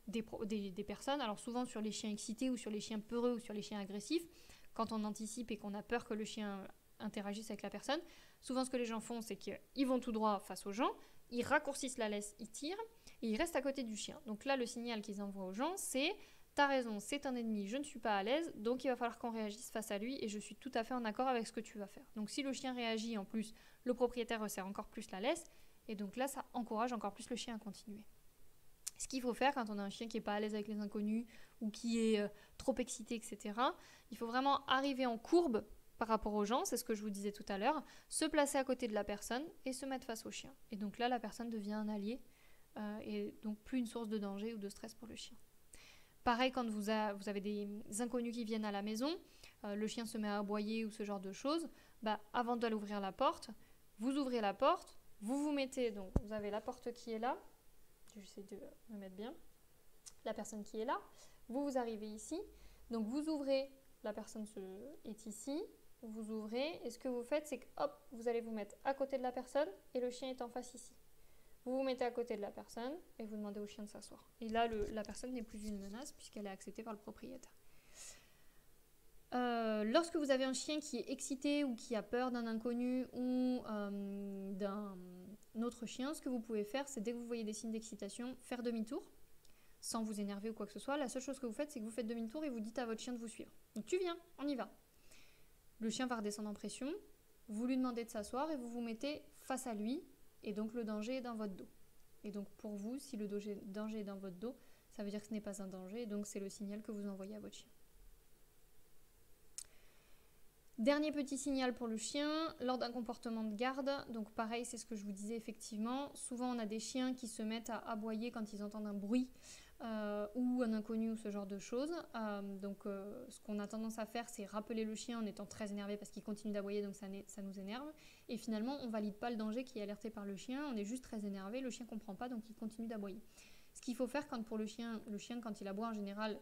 A: des personnes. Alors souvent sur les chiens excités ou sur les chiens peureux ou sur les chiens agressifs, quand on anticipe et qu'on a peur que le chien interagisse avec la personne, souvent ce que les gens font, c'est qu'ils vont tout droit face aux gens, ils raccourcissent la laisse, ils tirent, et ils restent à côté du chien. Donc là, le signal qu'ils envoient aux gens, c'est « T'as raison, c'est un ennemi, je ne suis pas à l'aise, donc il va falloir qu'on réagisse face à lui et je suis tout à fait en accord avec ce que tu vas faire. » Donc si le chien réagit, en plus, le propriétaire resserre encore plus la laisse, et donc là, ça encourage encore plus le chien à continuer. Ce qu'il faut faire quand on a un chien qui n'est pas à l'aise avec les inconnus ou qui est trop excité, etc., il faut vraiment arriver en courbe par rapport aux gens, c'est ce que je vous disais tout à l'heure, se placer à côté de la personne et se mettre face au chien. Et donc là, la personne devient un allié et donc plus une source de danger ou de stress pour le chien. Pareil, quand vous avez des inconnus qui viennent à la maison, le chien se met à aboyer ou ce genre de choses, avant d'aller ouvrir la porte, vous ouvrez la porte, vous vous mettez, donc vous avez la porte qui est là, j'essaie de me mettre bien, la personne qui est là, vous arrivez ici, donc vous ouvrez, la personne est ici, vous ouvrez, et ce que vous faites, c'est que hop, vous allez vous mettre à côté de la personne et le chien est en face ici. Vous vous mettez à côté de la personne et vous demandez au chien de s'asseoir. Et là, la personne n'est plus une menace puisqu'elle est acceptée par le propriétaire. Lorsque vous avez un chien qui est excité ou qui a peur d'un inconnu ou d'un autre chien, ce que vous pouvez faire, c'est dès que vous voyez des signes d'excitation, faire demi-tour, sans vous énerver ou quoi que ce soit. La seule chose que vous faites, c'est que vous faites demi-tour et vous dites à votre chien de vous suivre. Donc tu viens, on y va. Le chien va redescendre en pression, vous lui demandez de s'asseoir et vous vous mettez face à lui. Et donc le danger est dans votre dos. Et donc pour vous, si le danger est dans votre dos, ça veut dire que ce n'est pas un danger, et donc c'est le signal que vous envoyez à votre chien. Dernier petit signal pour le chien, lors d'un comportement de garde, donc pareil, c'est ce que je vous disais effectivement, souvent on a des chiens qui se mettent à aboyer quand ils entendent un bruit ou un inconnu ou ce genre de choses. Ce qu'on a tendance à faire, c'est rappeler le chien en étant très énervé parce qu'il continue d'aboyer, donc ça nous énerve. Et finalement, on ne valide pas le danger qui est alerté par le chien, on est juste très énervé, le chien ne comprend pas, donc il continue d'aboyer. Ce qu'il faut faire pour le chien quand il aboie en général,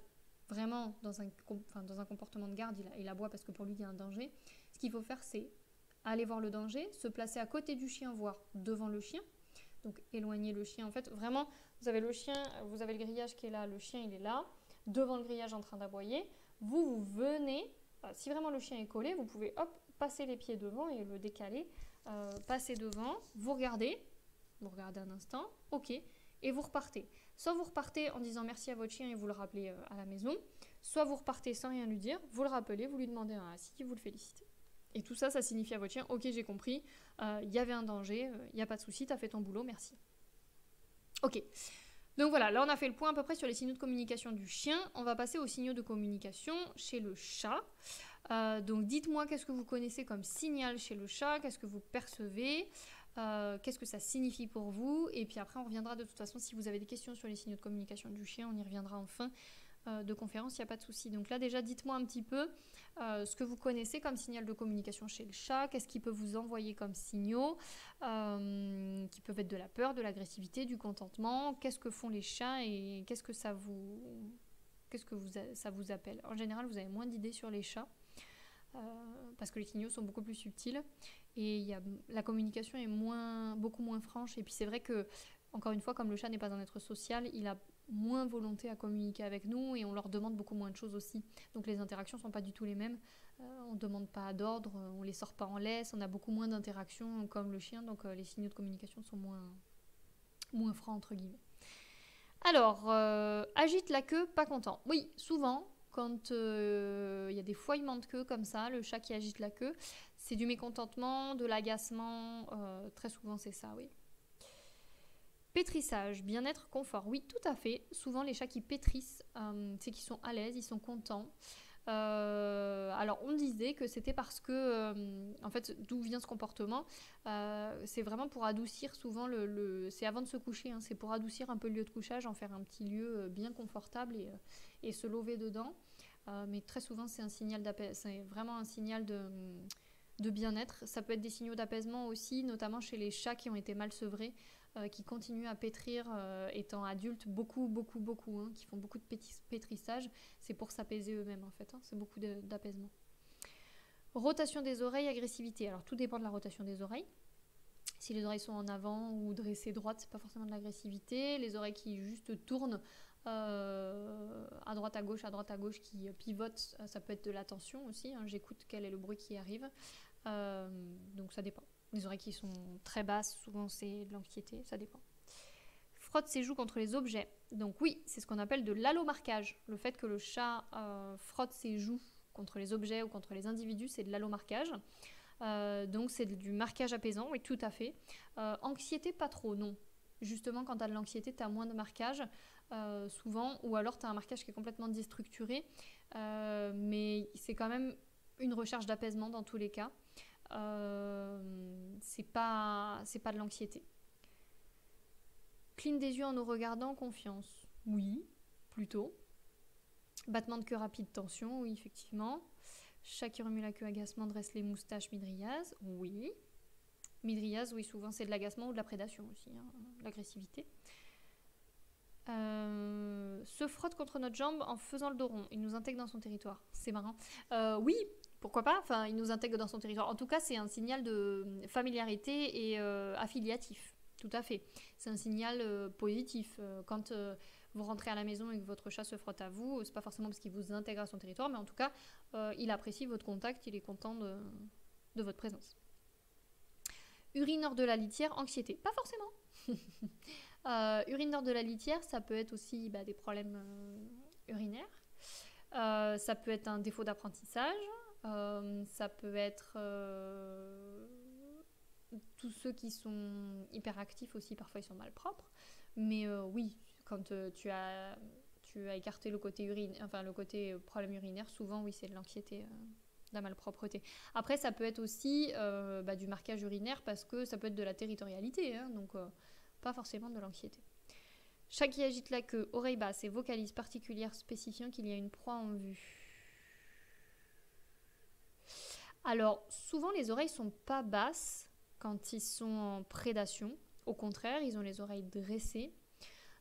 A: vraiment dans un comportement de garde, il aboie parce que pour lui il y a un danger. Ce qu'il faut faire, c'est aller voir le danger, se placer à côté du chien, voire devant le chien. Donc éloigner le chien. En fait, vraiment, vous avez le chien, vous avez le grillage qui est là, le chien il est là, devant le grillage en train d'aboyer. Vous venez, si vraiment le chien est collé, vous pouvez passer les pieds devant et le décaler, passer devant, vous regardez un instant, ok, et vous repartez. Soit vous repartez en disant merci à votre chien et vous le rappelez à la maison, soit vous repartez sans rien lui dire, vous le rappelez, vous lui demandez un assis, vous le félicitez. Et tout ça, ça signifie à votre chien, ok, j'ai compris, il y avait un danger, il n'y a pas de souci, tu as fait ton boulot, merci. Ok, donc voilà, là on a fait le point à peu près sur les signaux de communication du chien. On va passer aux signaux de communication chez le chat. Donc dites-moi qu'est-ce que vous connaissez comme signal chez le chat, qu'est-ce que vous percevez, qu'est-ce que ça signifie pour vous. Et puis après on reviendra de toute façon, si vous avez des questions sur les signaux de communication du chien, on y reviendra en fin de conférence, il n'y a pas de souci. Donc là déjà dites-moi un petit peu ce que vous connaissez comme signal de communication chez le chat, qu'est-ce qui peut vous envoyer comme signaux, qui peuvent être de la peur, de l'agressivité, du contentement, qu'est-ce que font les chats et qu'est-ce que ça vous appelle. En général, vous avez moins d'idées sur les chats. parce que les signaux sont beaucoup plus subtils et la communication est beaucoup moins franche. Et puis c'est vrai que, encore une fois, comme le chat n'est pas un être social, il a moins volonté à communiquer avec nous et on leur demande beaucoup moins de choses aussi. Donc les interactions ne sont pas du tout les mêmes. On ne demande pas d'ordre, on ne les sort pas en laisse, on a beaucoup moins d'interactions comme le chien, donc les signaux de communication sont moins francs entre guillemets. Alors, agite la queue, pas content. Oui, souvent, quand il y a des fouillements de queue comme ça, le chat qui agite la queue, c'est du mécontentement, de l'agacement, très souvent c'est ça, oui. Pétrissage, bien-être, confort. Oui, tout à fait. Souvent, les chats qui pétrissent, c'est qu'ils sont à l'aise, ils sont contents. Alors, on disait que c'était parce que, en fait, d'où vient ce comportement, c'est vraiment pour adoucir souvent c'est avant de se coucher, hein, c'est pour adoucir un peu le lieu de couchage, en faire un petit lieu bien confortable et se lever dedans. Mais très souvent, c'est vraiment un signal de bien-être. Ça peut être des signaux d'apaisement aussi, notamment chez les chats qui ont été mal sevrés, qui continuent à pétrir étant adultes, beaucoup, hein, qui font beaucoup de pétrissage. C'est pour s'apaiser eux-mêmes en fait, hein, c'est beaucoup d'apaisement. Rotation des oreilles, agressivité. Alors tout dépend de la rotation des oreilles. Si les oreilles sont en avant ou dressées droites, c'est pas forcément de l'agressivité. Les oreilles qui juste tournent à droite à gauche, qui pivotent, ça peut être de l'attention aussi, hein. J'écoute quel est le bruit qui arrive. Donc ça dépend. Les oreilles qui sont très basses, souvent c'est de l'anxiété, ça dépend. Frotte ses joues contre les objets. Donc oui, c'est ce qu'on appelle de l'allomarquage. Le fait que le chat frotte ses joues contre les objets ou contre les individus, c'est de l'allomarquage. Donc c'est du marquage apaisant, oui, tout à fait. Anxiété, pas trop, non. Justement, quand tu as de l'anxiété, tu as moins de marquage, souvent, ou alors tu as un marquage qui est complètement déstructuré. Mais c'est quand même une recherche d'apaisement dans tous les cas. C'est pas de l'anxiété. Cligne des yeux en nous regardant, confiance. Oui, plutôt. Battement de cœur rapide, tension, oui, effectivement. Chat qui remue la queue, agacement, dresse les moustaches, midriase, oui. Midriase, oui, souvent c'est de l'agacement ou de la prédation aussi, hein, l'agressivité. Se frotte contre notre jambe en faisant le dos rond. Il nous intègre dans son territoire. C'est marrant. Oui, pourquoi pas, enfin, il nous intègre dans son territoire. En tout cas, c'est un signal de familiarité et affiliatif. Tout à fait. C'est un signal positif. Quand vous rentrez à la maison et que votre chat se frotte à vous, c'est pas forcément parce qu'il vous intègre à son territoire, mais en tout cas, il apprécie votre contact, il est content de votre présence. Urine hors de la litière, anxiété. Pas forcément. Urine hors de la litière, ça peut être aussi des problèmes urinaires. Ça peut être un défaut d'apprentissage. Ça peut être tous ceux qui sont hyperactifs aussi, parfois ils sont malpropres. Mais oui, quand tu as écarté le côté le côté problème urinaire, souvent oui, c'est de l'anxiété, de la malpropreté. Après, ça peut être aussi du marquage urinaire parce que ça peut être de la territorialité, hein, donc pas forcément de l'anxiété. Chat qui agite la queue, oreille basse et vocalise particulière spécifiant qu'il y a une proie en vue. Alors, souvent les oreilles sont pas basses quand ils sont en prédation. Au contraire, ils ont les oreilles dressées.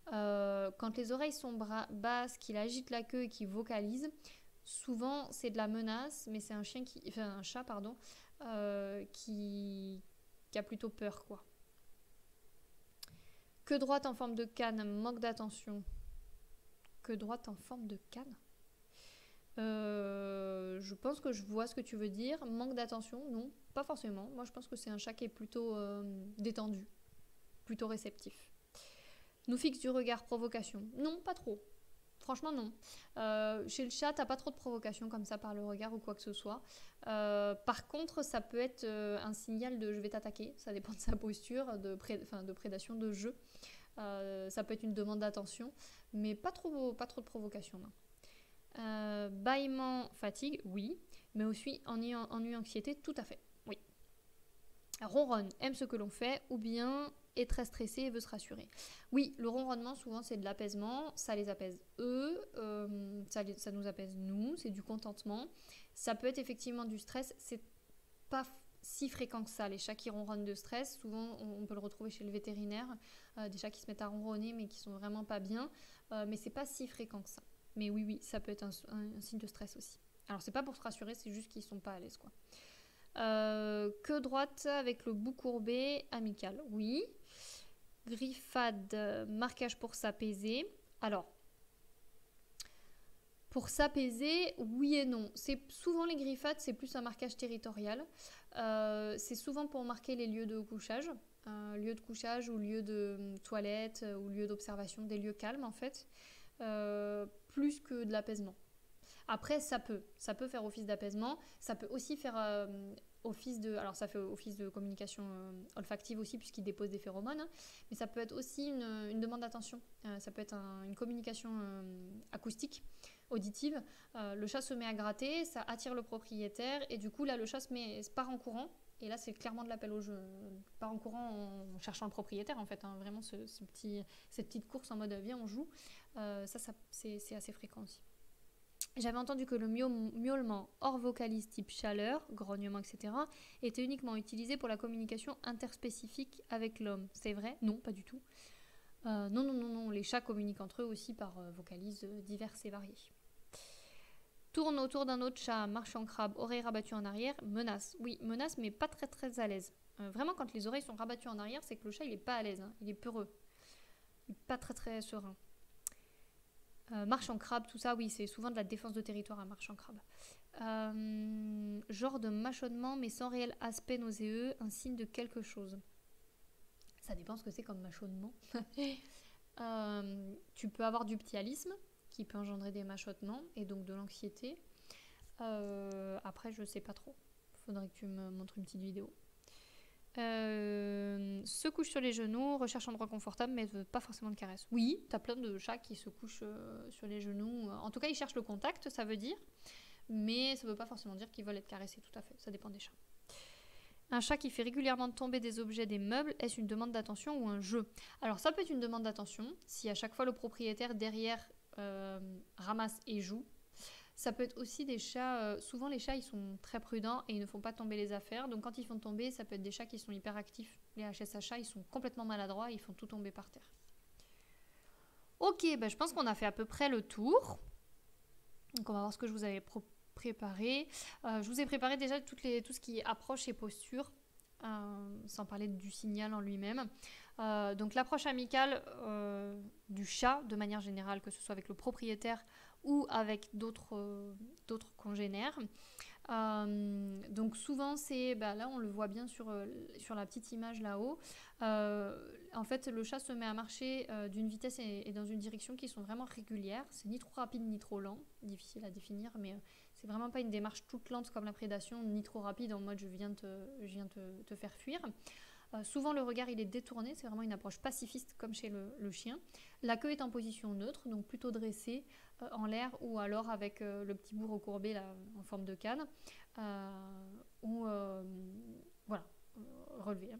A: Quand les oreilles sont basses, qu'il agite la queue et qu'il vocalise, souvent c'est de la menace, mais c'est un chat qui a plutôt peur, quoi. Queue droite en forme de canne, manque d'attention. Queue droite en forme de canne. Je pense que je vois ce que tu veux dire. Manque d'attention, non, pas forcément. Moi, je pense que c'est un chat qui est plutôt détendu, plutôt réceptif. Nous fixe du regard, provocation. Non, pas trop. Franchement, non. Chez le chat, t'as pas trop de provocation comme ça par le regard ou quoi que ce soit. Par contre, ça peut être un signal de je vais t'attaquer. Ça dépend de sa posture, de prédation, de jeu. Ça peut être une demande d'attention, mais pas trop de provocation, non. Bâillement, fatigue, oui, mais aussi ennui, anxiété, tout à fait, oui. Ronronne, aime ce que l'on fait, ou bien est très stressé et veut se rassurer. Oui, le ronronnement, souvent, c'est de l'apaisement, ça les apaise eux, ça nous apaise nous, c'est du contentement. Ça peut être effectivement du stress, c'est pas si fréquent que ça, les chats qui ronronnent de stress. Souvent, on peut le retrouver chez le vétérinaire, des chats qui se mettent à ronronner mais qui sont vraiment pas bien, mais c'est pas si fréquent que ça. Mais oui, ça peut être un signe de stress aussi. Alors c'est pas pour se rassurer, c'est juste qu'ils sont pas à l'aise quoi. Queue droite avec le bout courbé, amical, oui. Griffade, marquage pour s'apaiser. Alors, pour s'apaiser, oui et non. C'est souvent les griffades, c'est plus un marquage territorial. C'est souvent pour marquer les lieux de couchage. Lieu de couchage ou lieu de toilette ou lieu d'observation, des lieux calmes en fait. Plus que de l'apaisement. Après, ça peut faire office d'apaisement. Ça peut aussi faire office de... Alors, ça fait office de communication olfactive aussi, puisqu'il dépose des phéromones. Hein, mais ça peut être aussi une demande d'attention. Ça peut être une communication acoustique, auditive. Le chat se met à gratter, ça attire le propriétaire. Et du coup, là, le chat part en courant. Et là, c'est clairement de l'appel au jeu. Part en courant en cherchant le propriétaire, en fait. Hein, vraiment, cette petite course en mode « viens, on joue ». C'est assez fréquent aussi. J'avais entendu que le miaulement hors vocalise type chaleur, grognement, etc. était uniquement utilisé pour la communication interspécifique avec l'homme. C'est vrai? Non, pas du tout. Non. Les chats communiquent entre eux aussi par vocalises diverses et variées. Tourne autour d'un autre chat, marche en crabe, oreilles rabattues en arrière, menace. Oui, menace, mais pas très à l'aise. Vraiment, quand les oreilles sont rabattues en arrière, c'est que le chat, il est pas à l'aise. Hein. Il est peureux. Il est pas très serein. Marche en crabe, tout ça, oui, c'est souvent de la défense de territoire à marche en crabe. Genre de mâchonnement, mais sans réel aspect nauséeux, un signe de quelque chose. Ça dépend ce que c'est comme mâchonnement. Tu peux avoir du ptyalisme, qui peut engendrer des mâchonnements, et donc de l'anxiété. Après, je sais pas trop. Faudrait que tu me montres une petite vidéo. Se couche sur les genoux, recherche un endroit confortable, mais pas forcément de caresse. Oui, t'as plein de chats qui se couchent sur les genoux. En tout cas, ils cherchent le contact, ça veut dire. Mais ça veut pas forcément dire qu'ils veulent être caressés, tout à fait. Ça dépend des chats. Un chat qui fait régulièrement tomber des objets, des meubles, est-ce une demande d'attention ou un jeu? Alors, ça peut être une demande d'attention, si à chaque fois le propriétaire derrière ramasse et joue. Ça peut être aussi des chats, souvent les chats ils sont très prudents et ils ne font pas tomber les affaires, donc quand ils font tomber, ça peut être des chats qui sont hyper actifs. Les HSA chats, ils sont complètement maladroits, ils font tout tomber par terre. Ok, je pense qu'on a fait à peu près le tour. Donc on va voir ce que je vous avais préparé. Je vous ai préparé déjà tout ce qui est approche et posture, sans parler du signal en lui-même. Donc l'approche amicale du chat, de manière générale, que ce soit avec le propriétaire ou avec d'autres congénères. Donc souvent c'est, là on le voit bien sur la petite image là-haut, en fait le chat se met à marcher d'une vitesse et dans une direction qui sont vraiment régulières, c'est ni trop rapide ni trop lent, difficile à définir, mais c'est vraiment pas une démarche toute lente comme la prédation, ni trop rapide en mode je viens te faire fuir. Souvent le regard il est détourné, c'est vraiment une approche pacifiste comme chez le chien. La queue est en position neutre, donc plutôt dressée en l'air ou alors avec le petit bout recourbé là, en forme de canne ou relevé.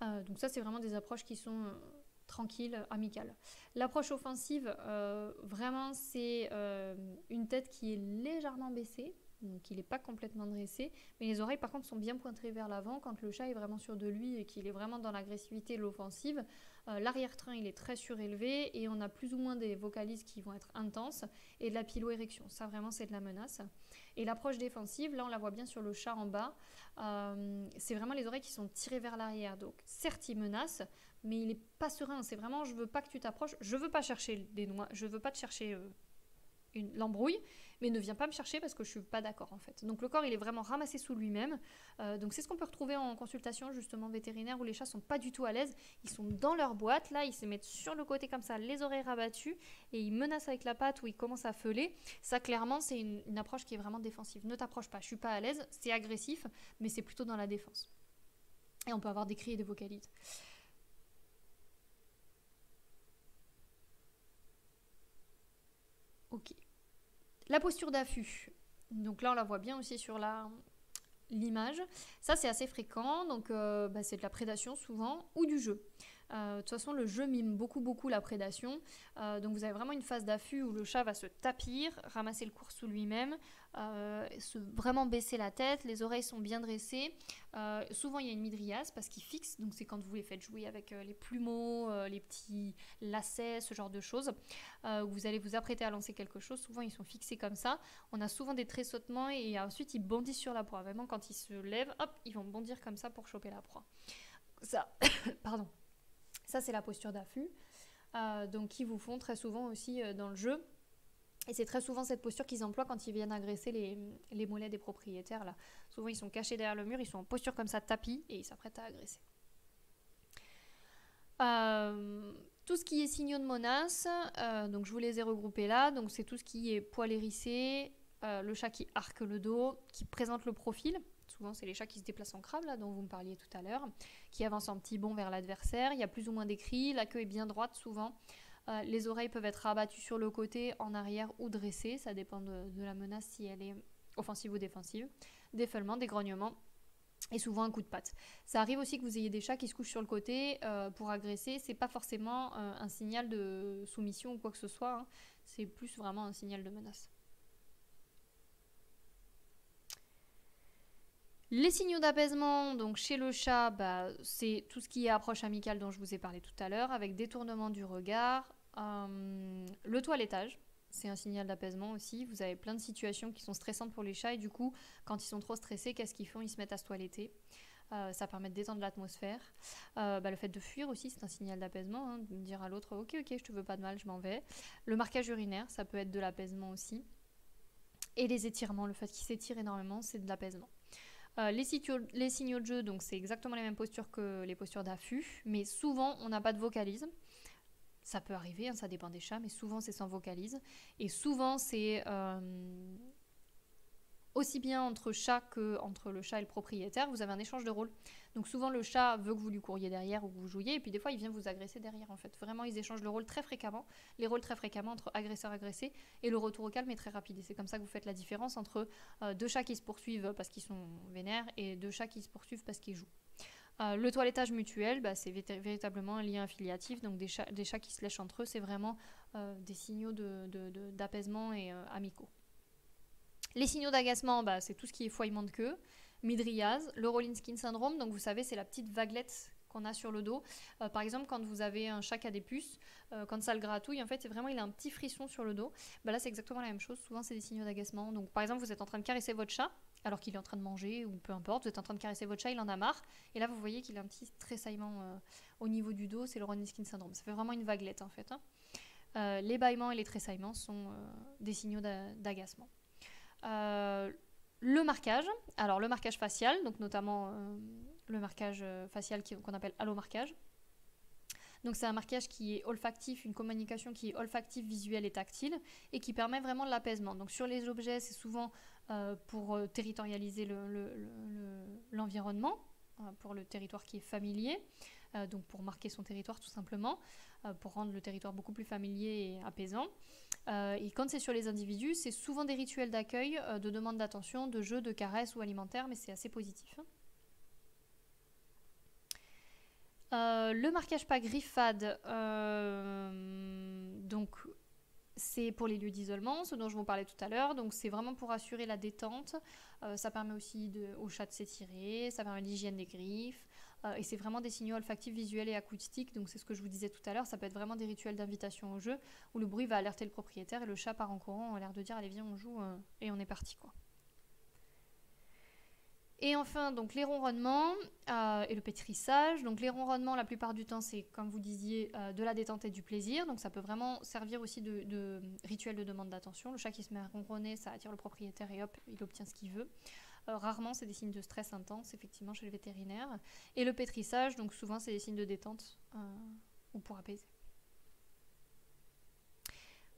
A: Donc ça c'est vraiment des approches qui sont tranquilles, amicales. L'approche offensive, vraiment c'est une tête qui est légèrement baissée. Donc il n'est pas complètement dressé, mais les oreilles par contre sont bien pointées vers l'avant quand le chat est vraiment sûr de lui et qu'il est vraiment dans l'agressivité et l'offensive. L'arrière-train il est très surélevé et on a plus ou moins des vocalises qui vont être intenses et de la piloérection, ça vraiment c'est de la menace. Et l'approche défensive, là on la voit bien sur le chat en bas, c'est vraiment les oreilles qui sont tirées vers l'arrière, donc certes il menace, mais il n'est pas serein, c'est vraiment je veux pas que tu t'approches, je veux pas chercher des noix, je veux pas te chercher l'embrouille, mais ne viens pas me chercher parce que je suis pas d'accord en fait. Donc le corps il est vraiment ramassé sous lui-même. Donc c'est ce qu'on peut retrouver en consultation justement vétérinaire où les chats sont pas du tout à l'aise. Ils sont dans leur boîte, là ils se mettent sur le côté comme ça, les oreilles rabattues et ils menacent avec la patte ou ils commencent à feuler. Ça clairement c'est une approche qui est vraiment défensive. Ne t'approche pas, je suis pas à l'aise, c'est agressif, mais c'est plutôt dans la défense. Et on peut avoir des cris et des vocalises. Ok. La posture d'affût. Donc là, on la voit bien aussi sur l'image. Ça, c'est assez fréquent. Donc, c'est de la prédation souvent ou du jeu. De toute façon, le jeu mime beaucoup la prédation. Donc vous avez vraiment une phase d'affût où le chat va se tapir, ramasser le cours sous lui-même, vraiment baisser la tête, les oreilles sont bien dressées. Souvent il y a une midriase parce qu'il fixe, donc c'est quand vous les faites jouer avec les plumeaux, les petits lacets, ce genre de choses. Vous allez vous apprêter à lancer quelque chose, souvent ils sont fixés comme ça. On a souvent des tressautements et ensuite ils bondissent sur la proie. Vraiment quand ils se lèvent, hop, ils vont bondir comme ça pour choper la proie. Ça, pardon. Ça, c'est la posture d'affût, donc qui vous font très souvent aussi dans le jeu. Et c'est très souvent cette posture qu'ils emploient quand ils viennent agresser les mollets des propriétaires. Là. Souvent, ils sont cachés derrière le mur, ils sont en posture comme ça, tapis, et ils s'apprêtent à agresser. Tout ce qui est signaux de menace, donc je vous les ai regroupés là. Donc c'est tout ce qui est poil hérissé, le chat qui arque le dos, qui présente le profil. Souvent, c'est les chats qui se déplacent en crabe, là, dont vous me parliez tout à l'heure, qui avancent en petit bond vers l'adversaire. Il y a plus ou moins des cris, la queue est bien droite souvent. Les oreilles peuvent être rabattues sur le côté, en arrière ou dressées. Ça dépend de la menace, si elle est offensive ou défensive. Des feulements, des grognements et souvent un coup de patte. Ça arrive aussi que vous ayez des chats qui se couchent sur le côté pour agresser. C'est pas forcément un signal de soumission ou quoi que ce soit. Hein. C'est plus vraiment un signal de menace. Les signaux d'apaisement, donc chez le chat, c'est tout ce qui est approche amicale dont je vous ai parlé tout à l'heure, avec détournement du regard. Le toilettage, c'est un signal d'apaisement aussi. Vous avez plein de situations qui sont stressantes pour les chats et du coup, quand ils sont trop stressés, qu'est-ce qu'ils font? Ils se mettent à se toiletter. Ça permet de détendre l'atmosphère. Le fait de fuir aussi, c'est un signal d'apaisement, hein, de dire à l'autre « Ok, je te veux pas de mal, je m'en vais ». Le marquage urinaire, ça peut être de l'apaisement aussi. Et les étirements, le fait qu'ils s'étirent énormément, c'est de l'apaisement. Les signaux de jeu, donc c'est exactement les mêmes postures que les postures d'affût, mais souvent on n'a pas de vocalise. Ça peut arriver, hein, ça dépend des chats, mais souvent c'est sans vocalise. Et souvent c'est aussi bien entre chat qu'entre le chat et le propriétaire, vous avez un échange de rôles. Donc souvent le chat veut que vous lui couriez derrière ou que vous jouiez, et puis des fois il vient vous agresser derrière en fait. Vraiment ils échangent le rôle très fréquemment, les rôles très fréquemment entre agresseur-agressé, et le retour au calme est très rapide. Et c'est comme ça que vous faites la différence entre deux chats qui se poursuivent parce qu'ils sont vénères et deux chats qui se poursuivent parce qu'ils jouent. Le toilettage mutuel, c'est véritablement un lien affiliatif, donc des chats qui se lèchent entre eux, c'est vraiment des signaux d'apaisement et amicaux. Les signaux d'agacement, c'est tout ce qui est fouillement de queue, midriase, le rolling skin syndrome, donc vous savez c'est la petite vaguelette qu'on a sur le dos. Par exemple quand vous avez un chat qui a des puces, quand ça le gratouille, en fait c'est vraiment il a un petit frisson sur le dos. Là c'est exactement la même chose, souvent c'est des signaux d'agacement. Donc par exemple vous êtes en train de caresser votre chat, alors qu'il est en train de manger ou peu importe, vous êtes en train de caresser votre chat, il en a marre, et là vous voyez qu'il a un petit tressaillement au niveau du dos, c'est le rolling skin syndrome. Ça fait vraiment une vaguelette en fait. Hein. Les bâillements et les tressaillements sont des signaux d'agacement. Le marquage, alors le marquage facial, donc notamment le marquage facial qu'on appelle allomarquage. Donc c'est un marquage qui est olfactif, une communication qui est olfactive, visuelle et tactile et qui permet vraiment de l'apaisement. Donc sur les objets, c'est souvent pour territorialiser l'environnement, pour le territoire qui est familier, donc pour marquer son territoire tout simplement, pour rendre le territoire beaucoup plus familier et apaisant. Et quand c'est sur les individus, c'est souvent des rituels d'accueil, de demande d'attention, de jeux, de caresses ou alimentaires, mais c'est assez positif. Le marquage pas griffade, donc c'est pour les lieux d'isolement, ce dont je vous parlais tout à l'heure, donc c'est vraiment pour assurer la détente, ça permet aussi au chat de s'étirer, ça permet l'hygiène des griffes, et c'est vraiment des signaux olfactifs, visuels et acoustiques, donc c'est ce que je vous disais tout à l'heure, ça peut être vraiment des rituels d'invitation au jeu, où le bruit va alerter le propriétaire et le chat part en courant, a l'air de dire allez viens on joue, et on est parti quoi. Et enfin, donc les ronronnements et le pétrissage. Donc les ronronnements, la plupart du temps, c'est, comme vous disiez, de la détente et du plaisir. Donc ça peut vraiment servir aussi de rituel de demande d'attention. Le chat qui se met à ronronner, ça attire le propriétaire et hop, il obtient ce qu'il veut. Rarement, c'est des signes de stress intense, effectivement, chez le vétérinaire. Et le pétrissage, donc souvent, c'est des signes de détente ou pour apaiser.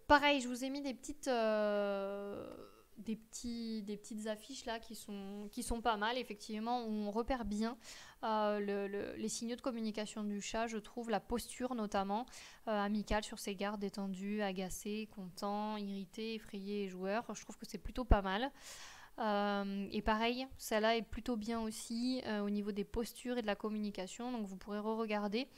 A: Pareil, je vous ai mis des petites affiches là qui sont pas mal, effectivement, où on repère bien les signaux de communication du chat, je trouve, la posture notamment, amicale sur ses gardes, détendu, agacé, content, irrité, effrayé et joueur. Je trouve que c'est plutôt pas mal. Et pareil, celle-là est plutôt bien aussi au niveau des postures et de la communication, donc vous pourrez re-regarder.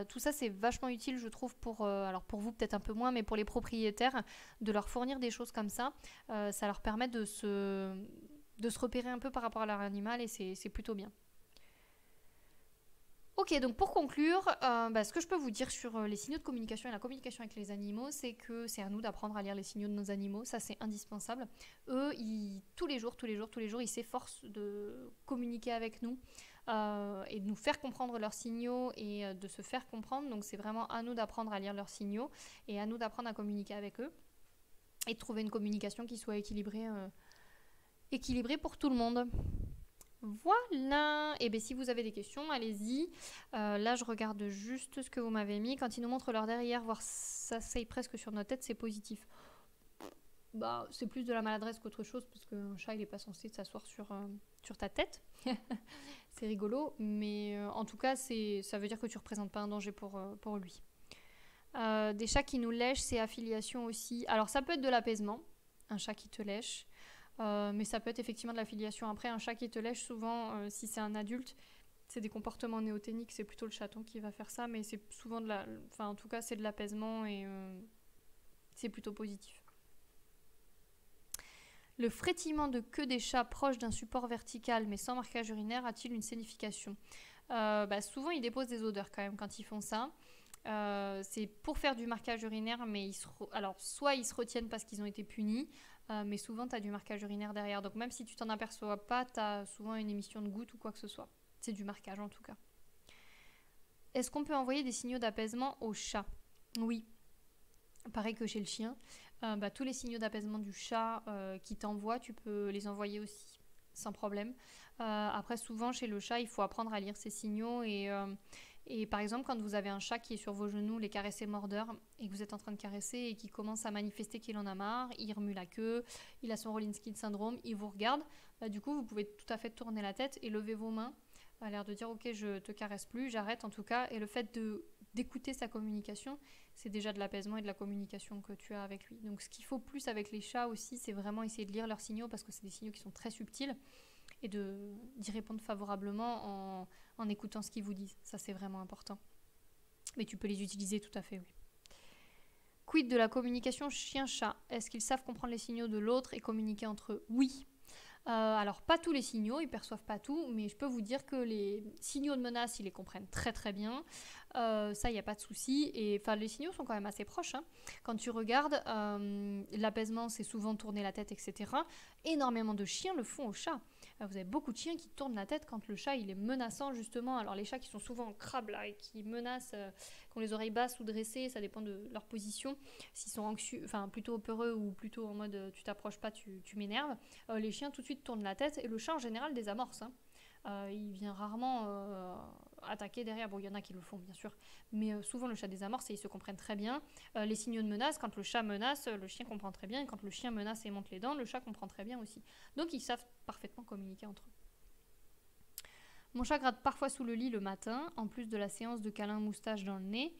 A: Tout ça c'est vachement utile je trouve alors pour vous peut-être un peu moins, mais pour les propriétaires, de leur fournir des choses comme ça. Ça leur permet de se repérer un peu par rapport à leur animal et c'est plutôt bien. Ok, donc pour conclure, ce que je peux vous dire sur les signaux de communication et la communication avec les animaux, c'est que c'est à nous d'apprendre à lire les signaux de nos animaux, ça c'est indispensable. Eux, tous les jours, ils s'efforcent de communiquer avec nous et de nous faire comprendre leurs signaux et de se faire comprendre. Donc c'est vraiment à nous d'apprendre à lire leurs signaux et à nous d'apprendre à communiquer avec eux et de trouver une communication qui soit équilibrée pour tout le monde. Voilà. Et bien si vous avez des questions, allez-y. Là, je regarde juste ce que vous m'avez mis. Quand ils nous montrent leur derrière, voir ça s'asseye presque sur notre tête, c'est positif. Bah, c'est plus de la maladresse qu'autre chose, parce qu'un chat, il n'est pas censé s'asseoir sur ta tête. C'est rigolo, mais en tout cas, ça veut dire que tu ne représentes pas un danger pour lui. Des chats qui nous lèchent, c'est affiliation aussi. Alors, ça peut être de l'apaisement, un chat qui te lèche. Mais ça peut être effectivement de l'affiliation. Après, un chat qui te lèche, souvent, si c'est un adulte, c'est des comportements néoténiques, c'est plutôt le chaton qui va faire ça, mais c'est souvent en tout cas, c'est de l'apaisement et c'est plutôt positif. Le frétillement de queue des chats proche d'un support vertical mais sans marquage urinaire a-t-il une signification ? Souvent, ils déposent des odeurs quand même quand ils font ça. C'est pour faire du marquage urinaire, mais alors soit ils se retiennent parce qu'ils ont été punis, mais souvent tu as du marquage urinaire derrière. Donc même si tu t'en aperçois pas, tu as souvent une émission de gouttes ou quoi que ce soit. C'est du marquage en tout cas. Est-ce qu'on peut envoyer des signaux d'apaisement au chat ? Oui. Pareil que chez le chien. Tous les signaux d'apaisement du chat qui t'envoie, tu peux les envoyer aussi, sans problème. Après, souvent chez le chat, il faut apprendre à lire ces signaux et par exemple, quand vous avez un chat qui est sur vos genoux, les caresser mordeurs, et que vous êtes en train de caresser et qui commence à manifester qu'il en a marre, il remue la queue, il a son Rolinski syndrome, il vous regarde, du coup, vous pouvez tout à fait tourner la tête et lever vos mains, à l'air de dire « Ok, je te caresse plus, j'arrête en tout cas ». Et le fait d'écouter sa communication, c'est déjà de l'apaisement et de la communication que tu as avec lui. Donc ce qu'il faut plus avec les chats aussi, c'est vraiment essayer de lire leurs signaux parce que c'est des signaux qui sont très subtils et d'y répondre favorablement en écoutant ce qu'ils vous disent. Ça, c'est vraiment important. Mais tu peux les utiliser tout à fait, oui. Quid de la communication chien-chat ? Est-ce qu'ils savent comprendre les signaux de l'autre et communiquer entre eux ? Oui. Alors, pas tous les signaux, ils perçoivent pas tout, mais je peux vous dire que les signaux de menace, ils les comprennent très très bien. Ça, il n'y a pas de souci. Et les signaux sont quand même assez proches. Hein. Quand tu regardes, l'apaisement, c'est souvent tourner la tête, etc. Énormément de chiens le font au chat. Vous avez beaucoup de chiens qui tournent la tête quand le chat il est menaçant, justement. Alors, les chats qui sont souvent en crabe là, et qui menacent, qui ont les oreilles basses ou dressées, ça dépend de leur position. S'ils sont anxieux, plutôt peureux ou plutôt en mode tu t'approches pas, tu m'énerves. Les chiens tout de suite tournent la tête et le chat en général désamorce. Il vient rarement attaquer derrière. Bon, il y en a qui le font bien sûr, mais souvent le chat désamorce et ils se comprennent très bien. Les signaux de menace, quand le chat menace, le chien comprend très bien, et quand le chien menace et monte les dents, le chat comprend très bien aussi. Donc ils savent parfaitement communiquer entre eux. Mon chat gratte parfois sous le lit le matin, en plus de la séance de câlin moustache dans le nez.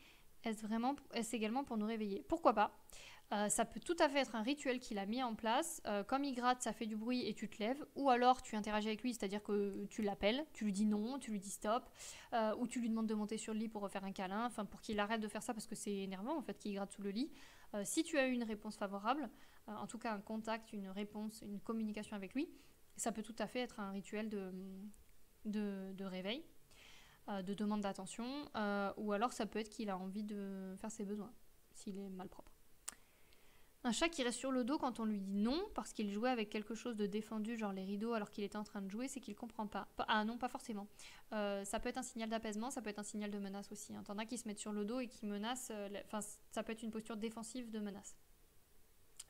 A: Est-ce également pour nous réveiller ? Pourquoi pas ? Ça peut tout à fait être un rituel qu'il a mis en place. Comme il gratte, ça fait du bruit et tu te lèves. Ou alors tu interagis avec lui, c'est-à-dire que tu l'appelles, tu lui dis non, tu lui dis stop. Ou tu lui demandes de monter sur le lit pour refaire un câlin. Pour qu'il arrête de faire ça parce que c'est énervant en fait qu'il gratte sous le lit. Si tu as eu une réponse favorable, en tout cas un contact, une réponse, une communication avec lui, ça peut tout à fait être un rituel de réveil, de demande d'attention. Ou alors ça peut être qu'il a envie de faire ses besoins, s'il est malpropre. Un chat qui reste sur le dos quand on lui dit non parce qu'il jouait avec quelque chose de défendu, genre les rideaux, alors qu'il était en train de jouer, c'est qu'il comprend pas. Ah non, pas forcément. Ça peut être un signal d'apaisement, ça peut être un signal de menace aussi. T'en as qui se mettent sur le dos et qui menacent. Ça peut être une posture défensive de menace.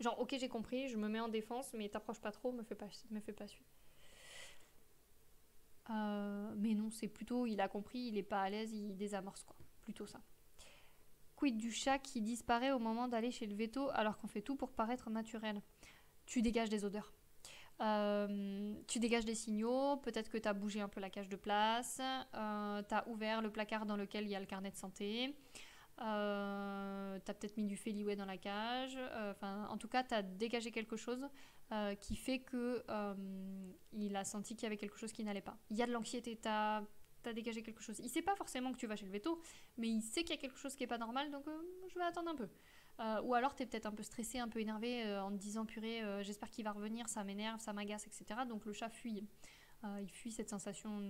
A: Genre, ok, j'ai compris, je me mets en défense, mais t'approches pas trop, me fais pas suivre. Mais non, c'est plutôt, il a compris, il est pas à l'aise, il désamorce quoi. Plutôt ça. Quid du chat qui disparaît au moment d'aller chez le veto alors qu'on fait tout pour paraître naturel ? Tu dégages des odeurs. Tu dégages des signaux, peut-être que tu as bougé un peu la cage de place, tu as ouvert le placard dans lequel il y a le carnet de santé, T'as peut-être mis du Feliway dans la cage. Enfin, en tout cas, t'as dégagé quelque chose qui fait que il a senti qu'il y avait quelque chose qui n'allait pas. Il y a de l'anxiété, t'as dégagé quelque chose. Il sait pas forcément que tu vas chez le veto, mais il sait qu'il y a quelque chose qui est pas normal, donc je vais attendre un peu. Ou alors t'es peut-être un peu stressé, un peu énervé en te disant purée, j'espère qu'il va revenir, ça m'énerve, ça m'agace, etc. Donc le chat fuit. Il fuit cette sensation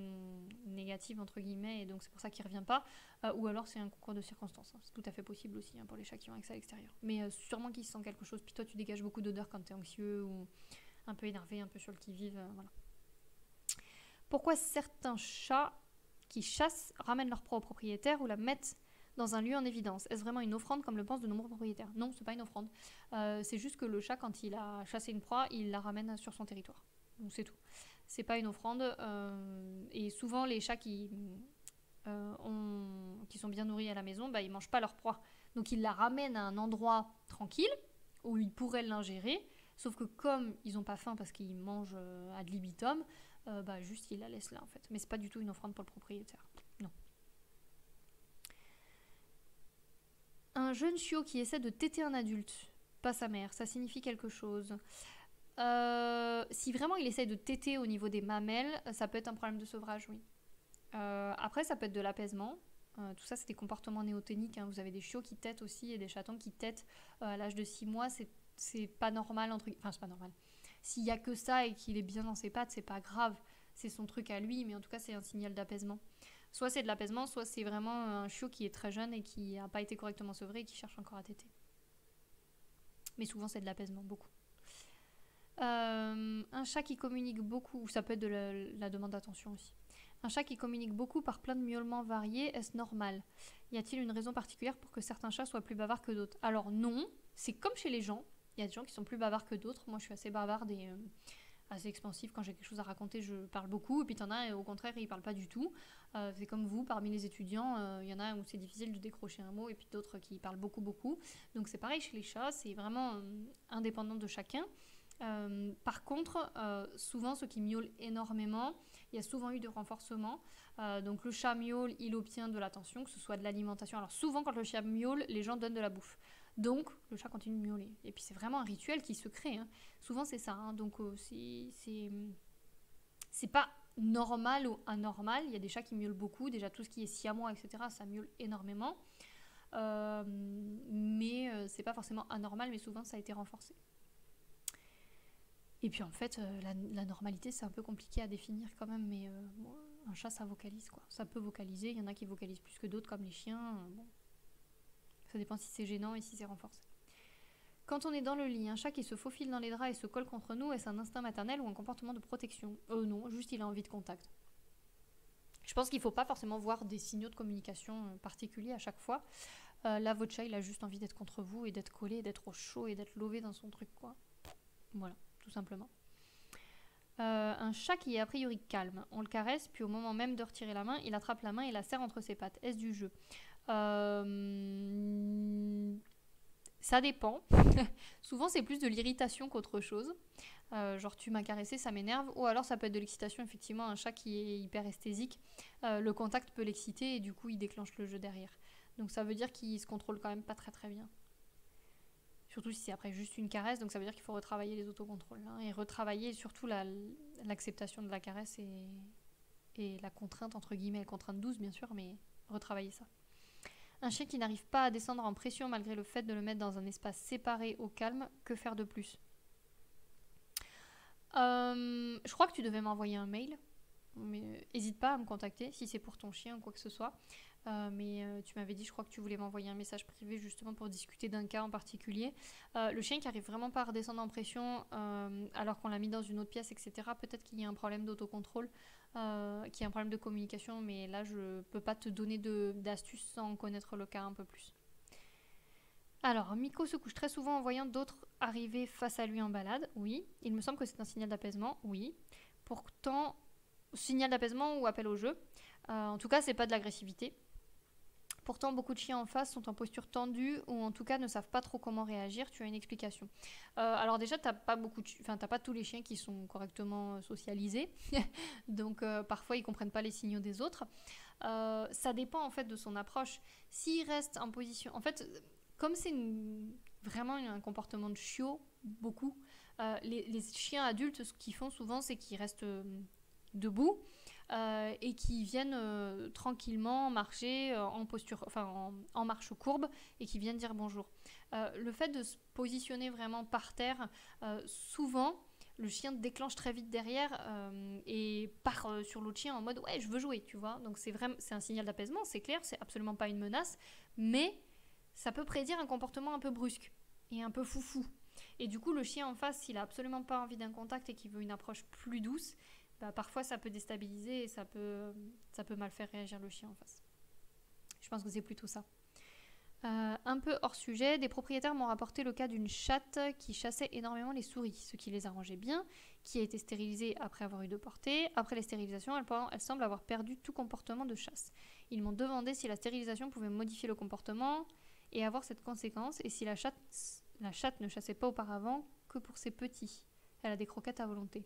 A: négative entre guillemets et donc c'est pour ça qu'il revient pas. Ou alors c'est un concours de circonstances. C'est tout à fait possible aussi pour les chats qui ont accès à l'extérieur. Mais sûrement qu'il sent quelque chose. Puis toi tu dégages beaucoup d'odeur quand t'es anxieux ou un peu énervé, un peu sur le qui-vive. Voilà. Pourquoi certains chats qui chassent ramènent leur proie au propriétaire ou la mettent dans un lieu en évidence? Est-ce vraiment une offrande comme le pensent de nombreux propriétaires? Non, c'est pas une offrande. C'est juste que le chat, quand il a chassé une proie, il la ramène sur son territoire. Donc c'est tout. C'est pas une offrande. Et souvent, les chats qui sont bien nourris à la maison, bah, ils mangent pas leur proie. Donc ils la ramènent à un endroit tranquille où ils pourraient l'ingérer. Sauf que comme ils n'ont pas faim parce qu'ils mangent ad libitum, bah, juste ils la laissent là en fait. Mais c'est pas du tout une offrande pour le propriétaire. Non. Un jeune chiot qui essaie de téter un adulte, pas sa mère, ça signifie quelque chose. Si vraiment il essaye de téter au niveau des mamelles, ça peut être un problème de sevrage, oui. Après, ça peut être de l'apaisement. Tout ça, c'est des comportements néoténiques. Hein. Vous avez des chiots qui tètent aussi et des chatons qui tètent à l'âge de 6 mois. C'est pas normal. Enfin, c'est pas normal. S'il y a que ça et qu'il est bien dans ses pattes, c'est pas grave. C'est son truc à lui, mais en tout cas, c'est un signal d'apaisement. Soit c'est de l'apaisement, soit c'est vraiment un chiot qui est très jeune et qui n'a pas été correctement sevré et qui cherche encore à téter. Mais souvent, c'est de l'apaisement, beaucoup. Un chat qui communique beaucoup, ou ça peut être de la demande d'attention aussi. Un chat qui communique beaucoup par plein de miaulements variés, est-ce normal? Y a-t-il une raison particulière pour que certains chats soient plus bavards que d'autres? Alors non, c'est comme chez les gens. Il y a des gens qui sont plus bavards que d'autres. Moi, je suis assez bavarde et assez expansive. Quand j'ai quelque chose à raconter, je parle beaucoup. Et puis, t'en as, au contraire, ils parlent pas du tout. C'est comme vous, parmi les étudiants, il y en a où c'est difficile de décrocher un mot et puis d'autres qui parlent beaucoup, beaucoup. Donc, c'est pareil chez les chats. C'est vraiment indépendant de chacun. Par contre, souvent, ceux qui miaulent énormément, il y a souvent eu de renforcement. Donc le chat miaule, il obtient de l'attention, que ce soit de l'alimentation. Alors souvent, quand le chat miaule, les gens donnent de la bouffe. Donc le chat continue de miauler. Et puis c'est vraiment un rituel qui se crée. Hein. Souvent, c'est ça. Hein. Donc c'est pas normal ou anormal. Il y a des chats qui miaulent beaucoup. Déjà, tout ce qui est siamois, etc., ça miaule énormément. Mais c'est pas forcément anormal, mais souvent, ça a été renforcé. Et puis en fait, la normalité, c'est un peu compliqué à définir quand même, mais bon, un chat, ça vocalise quoi. Ça peut vocaliser, il y en a qui vocalisent plus que d'autres, comme les chiens. Bon. Ça dépend si c'est gênant et si c'est renforcé. Quand on est dans le lit, un chat qui se faufile dans les draps et se colle contre nous, est-ce un instinct maternel ou un comportement de protection? Non, juste il a envie de contact. Je pense qu'il ne faut pas forcément voir des signaux de communication particuliers à chaque fois. Là, votre chat, il a juste envie d'être contre vous et d'être collé, et d'être au chaud et d'être lové dans son truc, quoi. Voilà. Tout simplement. Un chat qui est a priori calme. On le caresse, puis au moment même de retirer la main, il attrape la main et la serre entre ses pattes. Est-ce du jeu? Ça dépend. Souvent, c'est plus de l'irritation qu'autre chose. Genre, tu m'as caressé, ça m'énerve. Ou alors, ça peut être de l'excitation. Effectivement, un chat qui est hyper esthésique, le contact peut l'exciter et du coup, il déclenche le jeu derrière. Donc, ça veut dire qu'il se contrôle quand même pas très très bien. Surtout si c'est après juste une caresse, donc ça veut dire qu'il faut retravailler les autocontrôles. Hein, et retravailler surtout l'acceptation de la caresse et la contrainte, entre guillemets, contrainte douce bien sûr, mais retravailler ça. Un chien qui n'arrive pas à descendre en pression malgré le fait de le mettre dans un espace séparé au calme, que faire de plus? Je crois que tu devais m'envoyer un mail, mais n'hésite pas à me contacter si c'est pour ton chien ou quoi que ce soit. Mais tu m'avais dit, je crois que tu voulais m'envoyer un message privé justement pour discuter d'un cas en particulier. Le chien qui arrive vraiment pas à redescendre en pression alors qu'on l'a mis dans une autre pièce, etc. Peut-être qu'il y a un problème d'autocontrôle, qu'il y a un problème de communication, mais là je peux pas te donner d'astuces sans connaître le cas un peu plus. Alors, Miko se couche très souvent en voyant d'autres arriver face à lui en balade. Oui. Il me semble que c'est un signal d'apaisement. Oui. Pourtant, signal d'apaisement ou appel au jeu. En tout cas, c'est pas de l'agressivité. Pourtant, beaucoup de chiens en face sont en posture tendue ou en tout cas ne savent pas trop comment réagir. Tu as une explication? Alors déjà, t'as pas tous les chiens qui sont correctement socialisés, donc parfois ils comprennent pas les signaux des autres. Ça dépend en fait de son approche. S'il reste en position... En fait, comme c'est vraiment un comportement de chiot, beaucoup, les chiens adultes, ce qu'ils font souvent, c'est qu'ils restent debout et qui viennent tranquillement marcher en posture, enfin en marche courbe et qui viennent dire bonjour. Le fait de se positionner vraiment par terre, souvent le chien déclenche très vite derrière et part sur l'autre chien en mode ouais je veux jouer, tu vois. Donc c'est un signal d'apaisement, c'est clair, c'est absolument pas une menace, mais ça peut prédire un comportement un peu brusque et un peu foufou. Et du coup le chien en face, s'il a absolument pas envie d'un contact et qu'il veut une approche plus douce, bah, parfois ça peut déstabiliser et ça peut mal faire réagir le chien en face. Je pense que c'est plutôt ça. Un peu hors sujet, des propriétaires m'ont rapporté le cas d'une chatte qui chassait énormément les souris, ce qui les arrangeait bien, qui a été stérilisée après avoir eu deux portées. Après la stérilisation, elle semble avoir perdu tout comportement de chasse. Ils m'ont demandé si la stérilisation pouvait modifier le comportement et avoir cette conséquence, et si la chatte ne chassait pas auparavant que pour ses petits. Elle a des croquettes à volonté.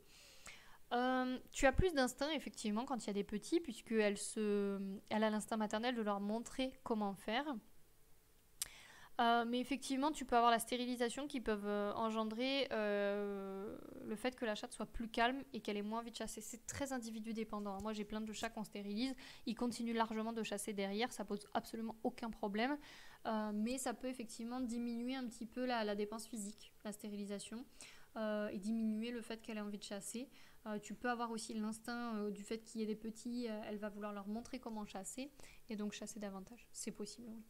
A: Tu as plus d'instinct effectivement quand il y a des petits, puisqu'elle a l'instinct maternel de leur montrer comment faire. Mais effectivement, tu peux avoir la stérilisation qui peuvent engendrer le fait que la chatte soit plus calme et qu'elle ait moins envie de chasser. C'est très individu dépendant. Moi, j'ai plein de chats qu'on stérilise. Ils continuent largement de chasser derrière. Ça pose absolument aucun problème. Mais ça peut effectivement diminuer un petit peu la dépense physique, la stérilisation, et diminuer le fait qu'elle ait envie de chasser. Tu peux avoir aussi l'instinct du fait qu'il y ait des petits. Elle va vouloir leur montrer comment chasser et donc chasser davantage. C'est possible, oui.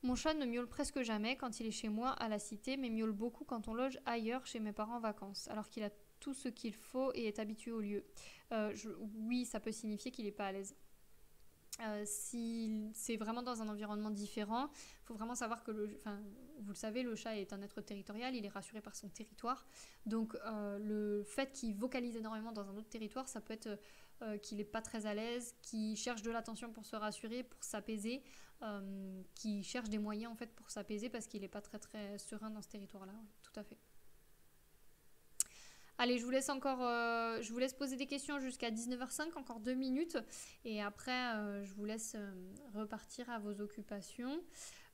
A: Mon chat ne miaule presque jamais quand il est chez moi à la cité, mais miaule beaucoup quand on loge ailleurs chez mes parents en vacances, alors qu'il a tout ce qu'il faut et est habitué au lieu. Oui, ça peut signifier qu'il n'est pas à l'aise. Si c'est vraiment dans un environnement différent, il faut vraiment savoir que vous le savez, le chat est un être territorial, il est rassuré par son territoire. Donc le fait qu'il vocalise énormément dans un autre territoire, ça peut être qu'il n'est pas très à l'aise, qu'il cherche de l'attention pour se rassurer, pour s'apaiser, qu'il cherche des moyens en fait pour s'apaiser parce qu'il n'est pas très très serein dans ce territoire-là. Ouais, tout à fait. Allez, je vous laisse poser des questions jusqu'à 19h05, encore 2 minutes. Et après, je vous laisse repartir à vos occupations.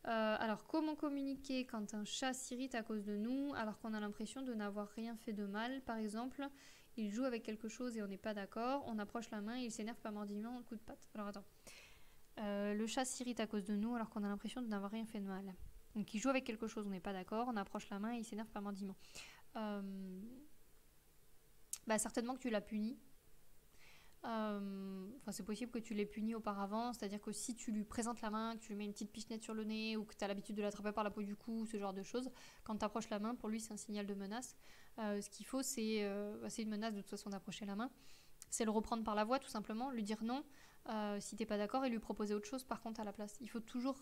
A: Alors, comment communiquer quand un chat s'irrite à cause de nous alors qu'on a l'impression de n'avoir rien fait de mal? Par exemple, il joue avec quelque chose et on n'est pas d'accord. On approche la main et il s'énerve par mordillement, coup de patte. Alors, attends. Le chat s'irrite à cause de nous alors qu'on a l'impression de n'avoir rien fait de mal. Donc, il joue avec quelque chose, on n'est pas d'accord. On approche la main et il s'énerve par mordillement. Bah certainement que tu l'as puni. C'est possible que tu l'aies puni auparavant, c'est-à-dire que si tu lui présentes la main, que tu lui mets une petite pichenette sur le nez ou que tu as l'habitude de l'attraper par la peau du cou, ce genre de choses, quand tu approches la main, pour lui c'est un signal de menace. Ce qu'il faut, c'est une menace de toute façon d'approcher la main, c'est le reprendre par la voix tout simplement, lui dire non si t'es pas d'accord et lui proposer autre chose par contre à la place. Il faut toujours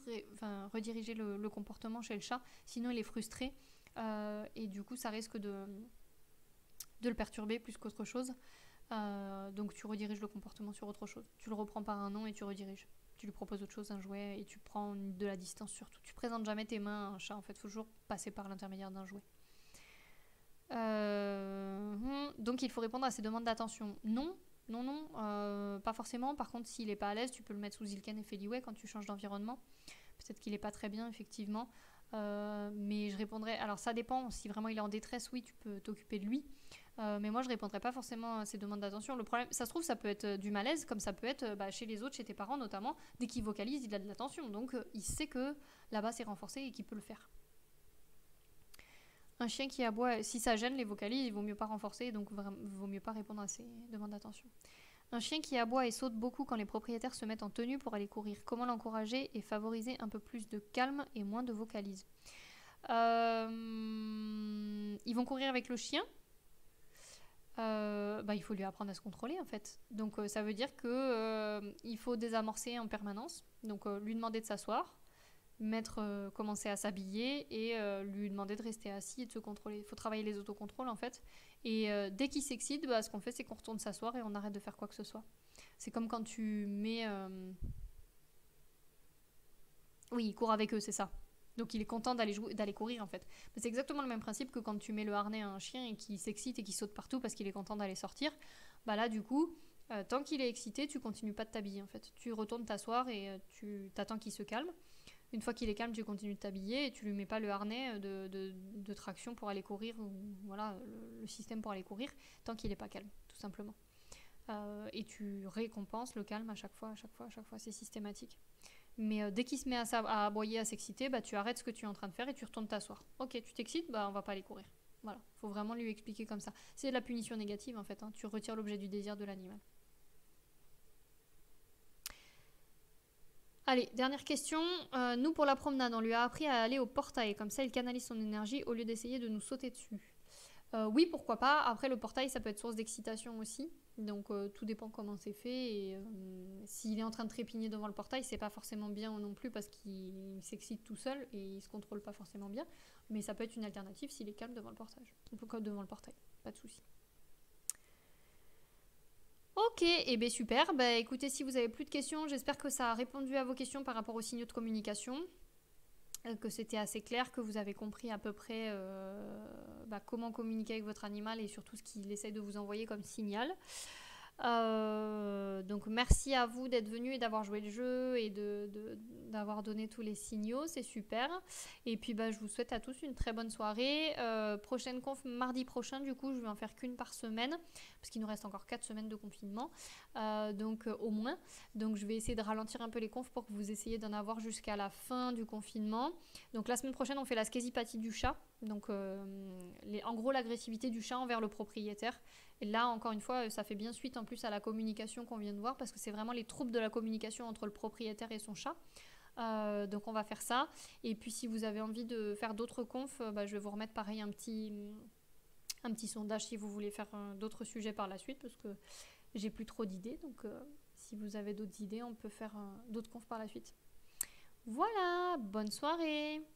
A: rediriger le comportement chez le chat, sinon il est frustré et du coup ça risque de le perturber plus qu'autre chose. Donc tu rediriges le comportement sur autre chose. Tu le reprends par un nom et tu rediriges. Tu lui proposes autre chose, un jouet, et tu prends de la distance surtout. Tu présentes jamais tes mains à un chat, en fait, il faut toujours passer par l'intermédiaire d'un jouet. Donc il faut répondre à ses demandes d'attention. Non, pas forcément. Par contre, s'il n'est pas à l'aise, tu peux le mettre sous Zilken et Feliway quand tu changes d'environnement. Peut-être qu'il n'est pas très bien, effectivement. Mais je répondrai... Alors ça dépend, si vraiment il est en détresse, oui, tu peux t'occuper de lui. Mais moi je répondrai pas forcément à ces demandes d'attention. Le problème, ça se trouve, ça peut être du malaise, comme ça peut être chez les autres, chez tes parents notamment. Dès qu'il vocalise, il a de l'attention. Donc il sait que là-bas c'est renforcé et qu'il peut le faire. Un chien qui aboie, si ça gêne les vocalises, il vaut mieux pas renforcer, donc il vaut mieux pas répondre à ces demandes d'attention. Un chien qui aboie et saute beaucoup quand les propriétaires se mettent en tenue pour aller courir. Comment l'encourager et favoriser un peu plus de calme et moins de vocalises? Ils vont courir avec le chien. Il faut lui apprendre à se contrôler en fait. Donc ça veut dire que il faut désamorcer en permanence. Donc lui demander de s'asseoir, commencer à s'habiller et lui demander de rester assis et de se contrôler. Il faut travailler les autocontrôles en fait. Et dès qu'il s'excite, ce qu'on fait c'est qu'on retourne s'asseoir et on arrête de faire quoi que ce soit. C'est comme quand tu mets... Oui, il court avec eux, c'est ça. Donc il est content d'aller courir en fait. Mais c'est exactement le même principe que quand tu mets le harnais à un chien et qu'il s'excite et qu'il saute partout parce qu'il est content d'aller sortir. Bah là du coup, Tant qu'il est excité, tu continues pas de t'habiller en fait. Tu retournes t'asseoir et tu t'attends qu'il se calme. Une fois qu'il est calme, tu continues de t'habiller et tu lui mets pas le harnais de traction pour aller courir, ou voilà, le système pour aller courir, tant qu'il est pas calme, tout simplement. Et tu récompenses le calme à chaque fois, c'est systématique. Mais dès qu'il se met à aboyer, à s'exciter, bah, tu arrêtes ce que tu es en train de faire et tu retournes t'asseoir. Ok, tu t'excites, bah, on va pas aller courir. Voilà, faut vraiment lui expliquer comme ça. C'est de la punition négative en fait, hein. Tu retires l'objet du désir de l'animal. Allez, dernière question. Nous, pour la promenade, on lui a appris à aller au portail. Comme ça, il canalise son énergie au lieu d'essayer de nous sauter dessus. Oui, pourquoi pas. Après, le portail, ça peut être source d'excitation aussi. Donc, tout dépend comment c'est fait. Et s'il est en train de trépigner devant le portail, c'est pas forcément bien non plus parce qu'il s'excite tout seul et il se contrôle pas forcément bien. Mais ça peut être une alternative s'il est calme devant le portail. Devant le portail, pas de souci. Ok, et bien super. Bah, écoutez, si vous avez plus de questions, j'espère que ça a répondu à vos questions par rapport aux signaux de communication, que c'était assez clair, que vous avez compris à peu près comment communiquer avec votre animal et surtout ce qu'il essaye de vous envoyer comme signal. Donc merci à vous d'être venus et d'avoir joué le jeu et d'avoir donné tous les signaux, c'est super. Et puis je vous souhaite à tous une très bonne soirée. Prochaine conf mardi prochain, du coup je vais en faire qu'une par semaine parce qu'il nous reste encore 4 semaines de confinement, donc au moins. Donc je vais essayer de ralentir un peu les confs pour que vous essayiez d'en avoir jusqu'à la fin du confinement. Donc la semaine prochaine on fait la scésipathie du chat, donc en gros l'agressivité du chat envers le propriétaire. Et là, encore une fois, ça fait bien suite en plus à la communication qu'on vient de voir parce que c'est vraiment les troubles de la communication entre le propriétaire et son chat. Donc on va faire ça. Et puis si vous avez envie de faire d'autres confs, je vais vous remettre pareil un petit sondage si vous voulez faire d'autres sujets par la suite parce que j'ai plus trop d'idées. Donc si vous avez d'autres idées, on peut faire d'autres confs par la suite. Voilà, bonne soirée!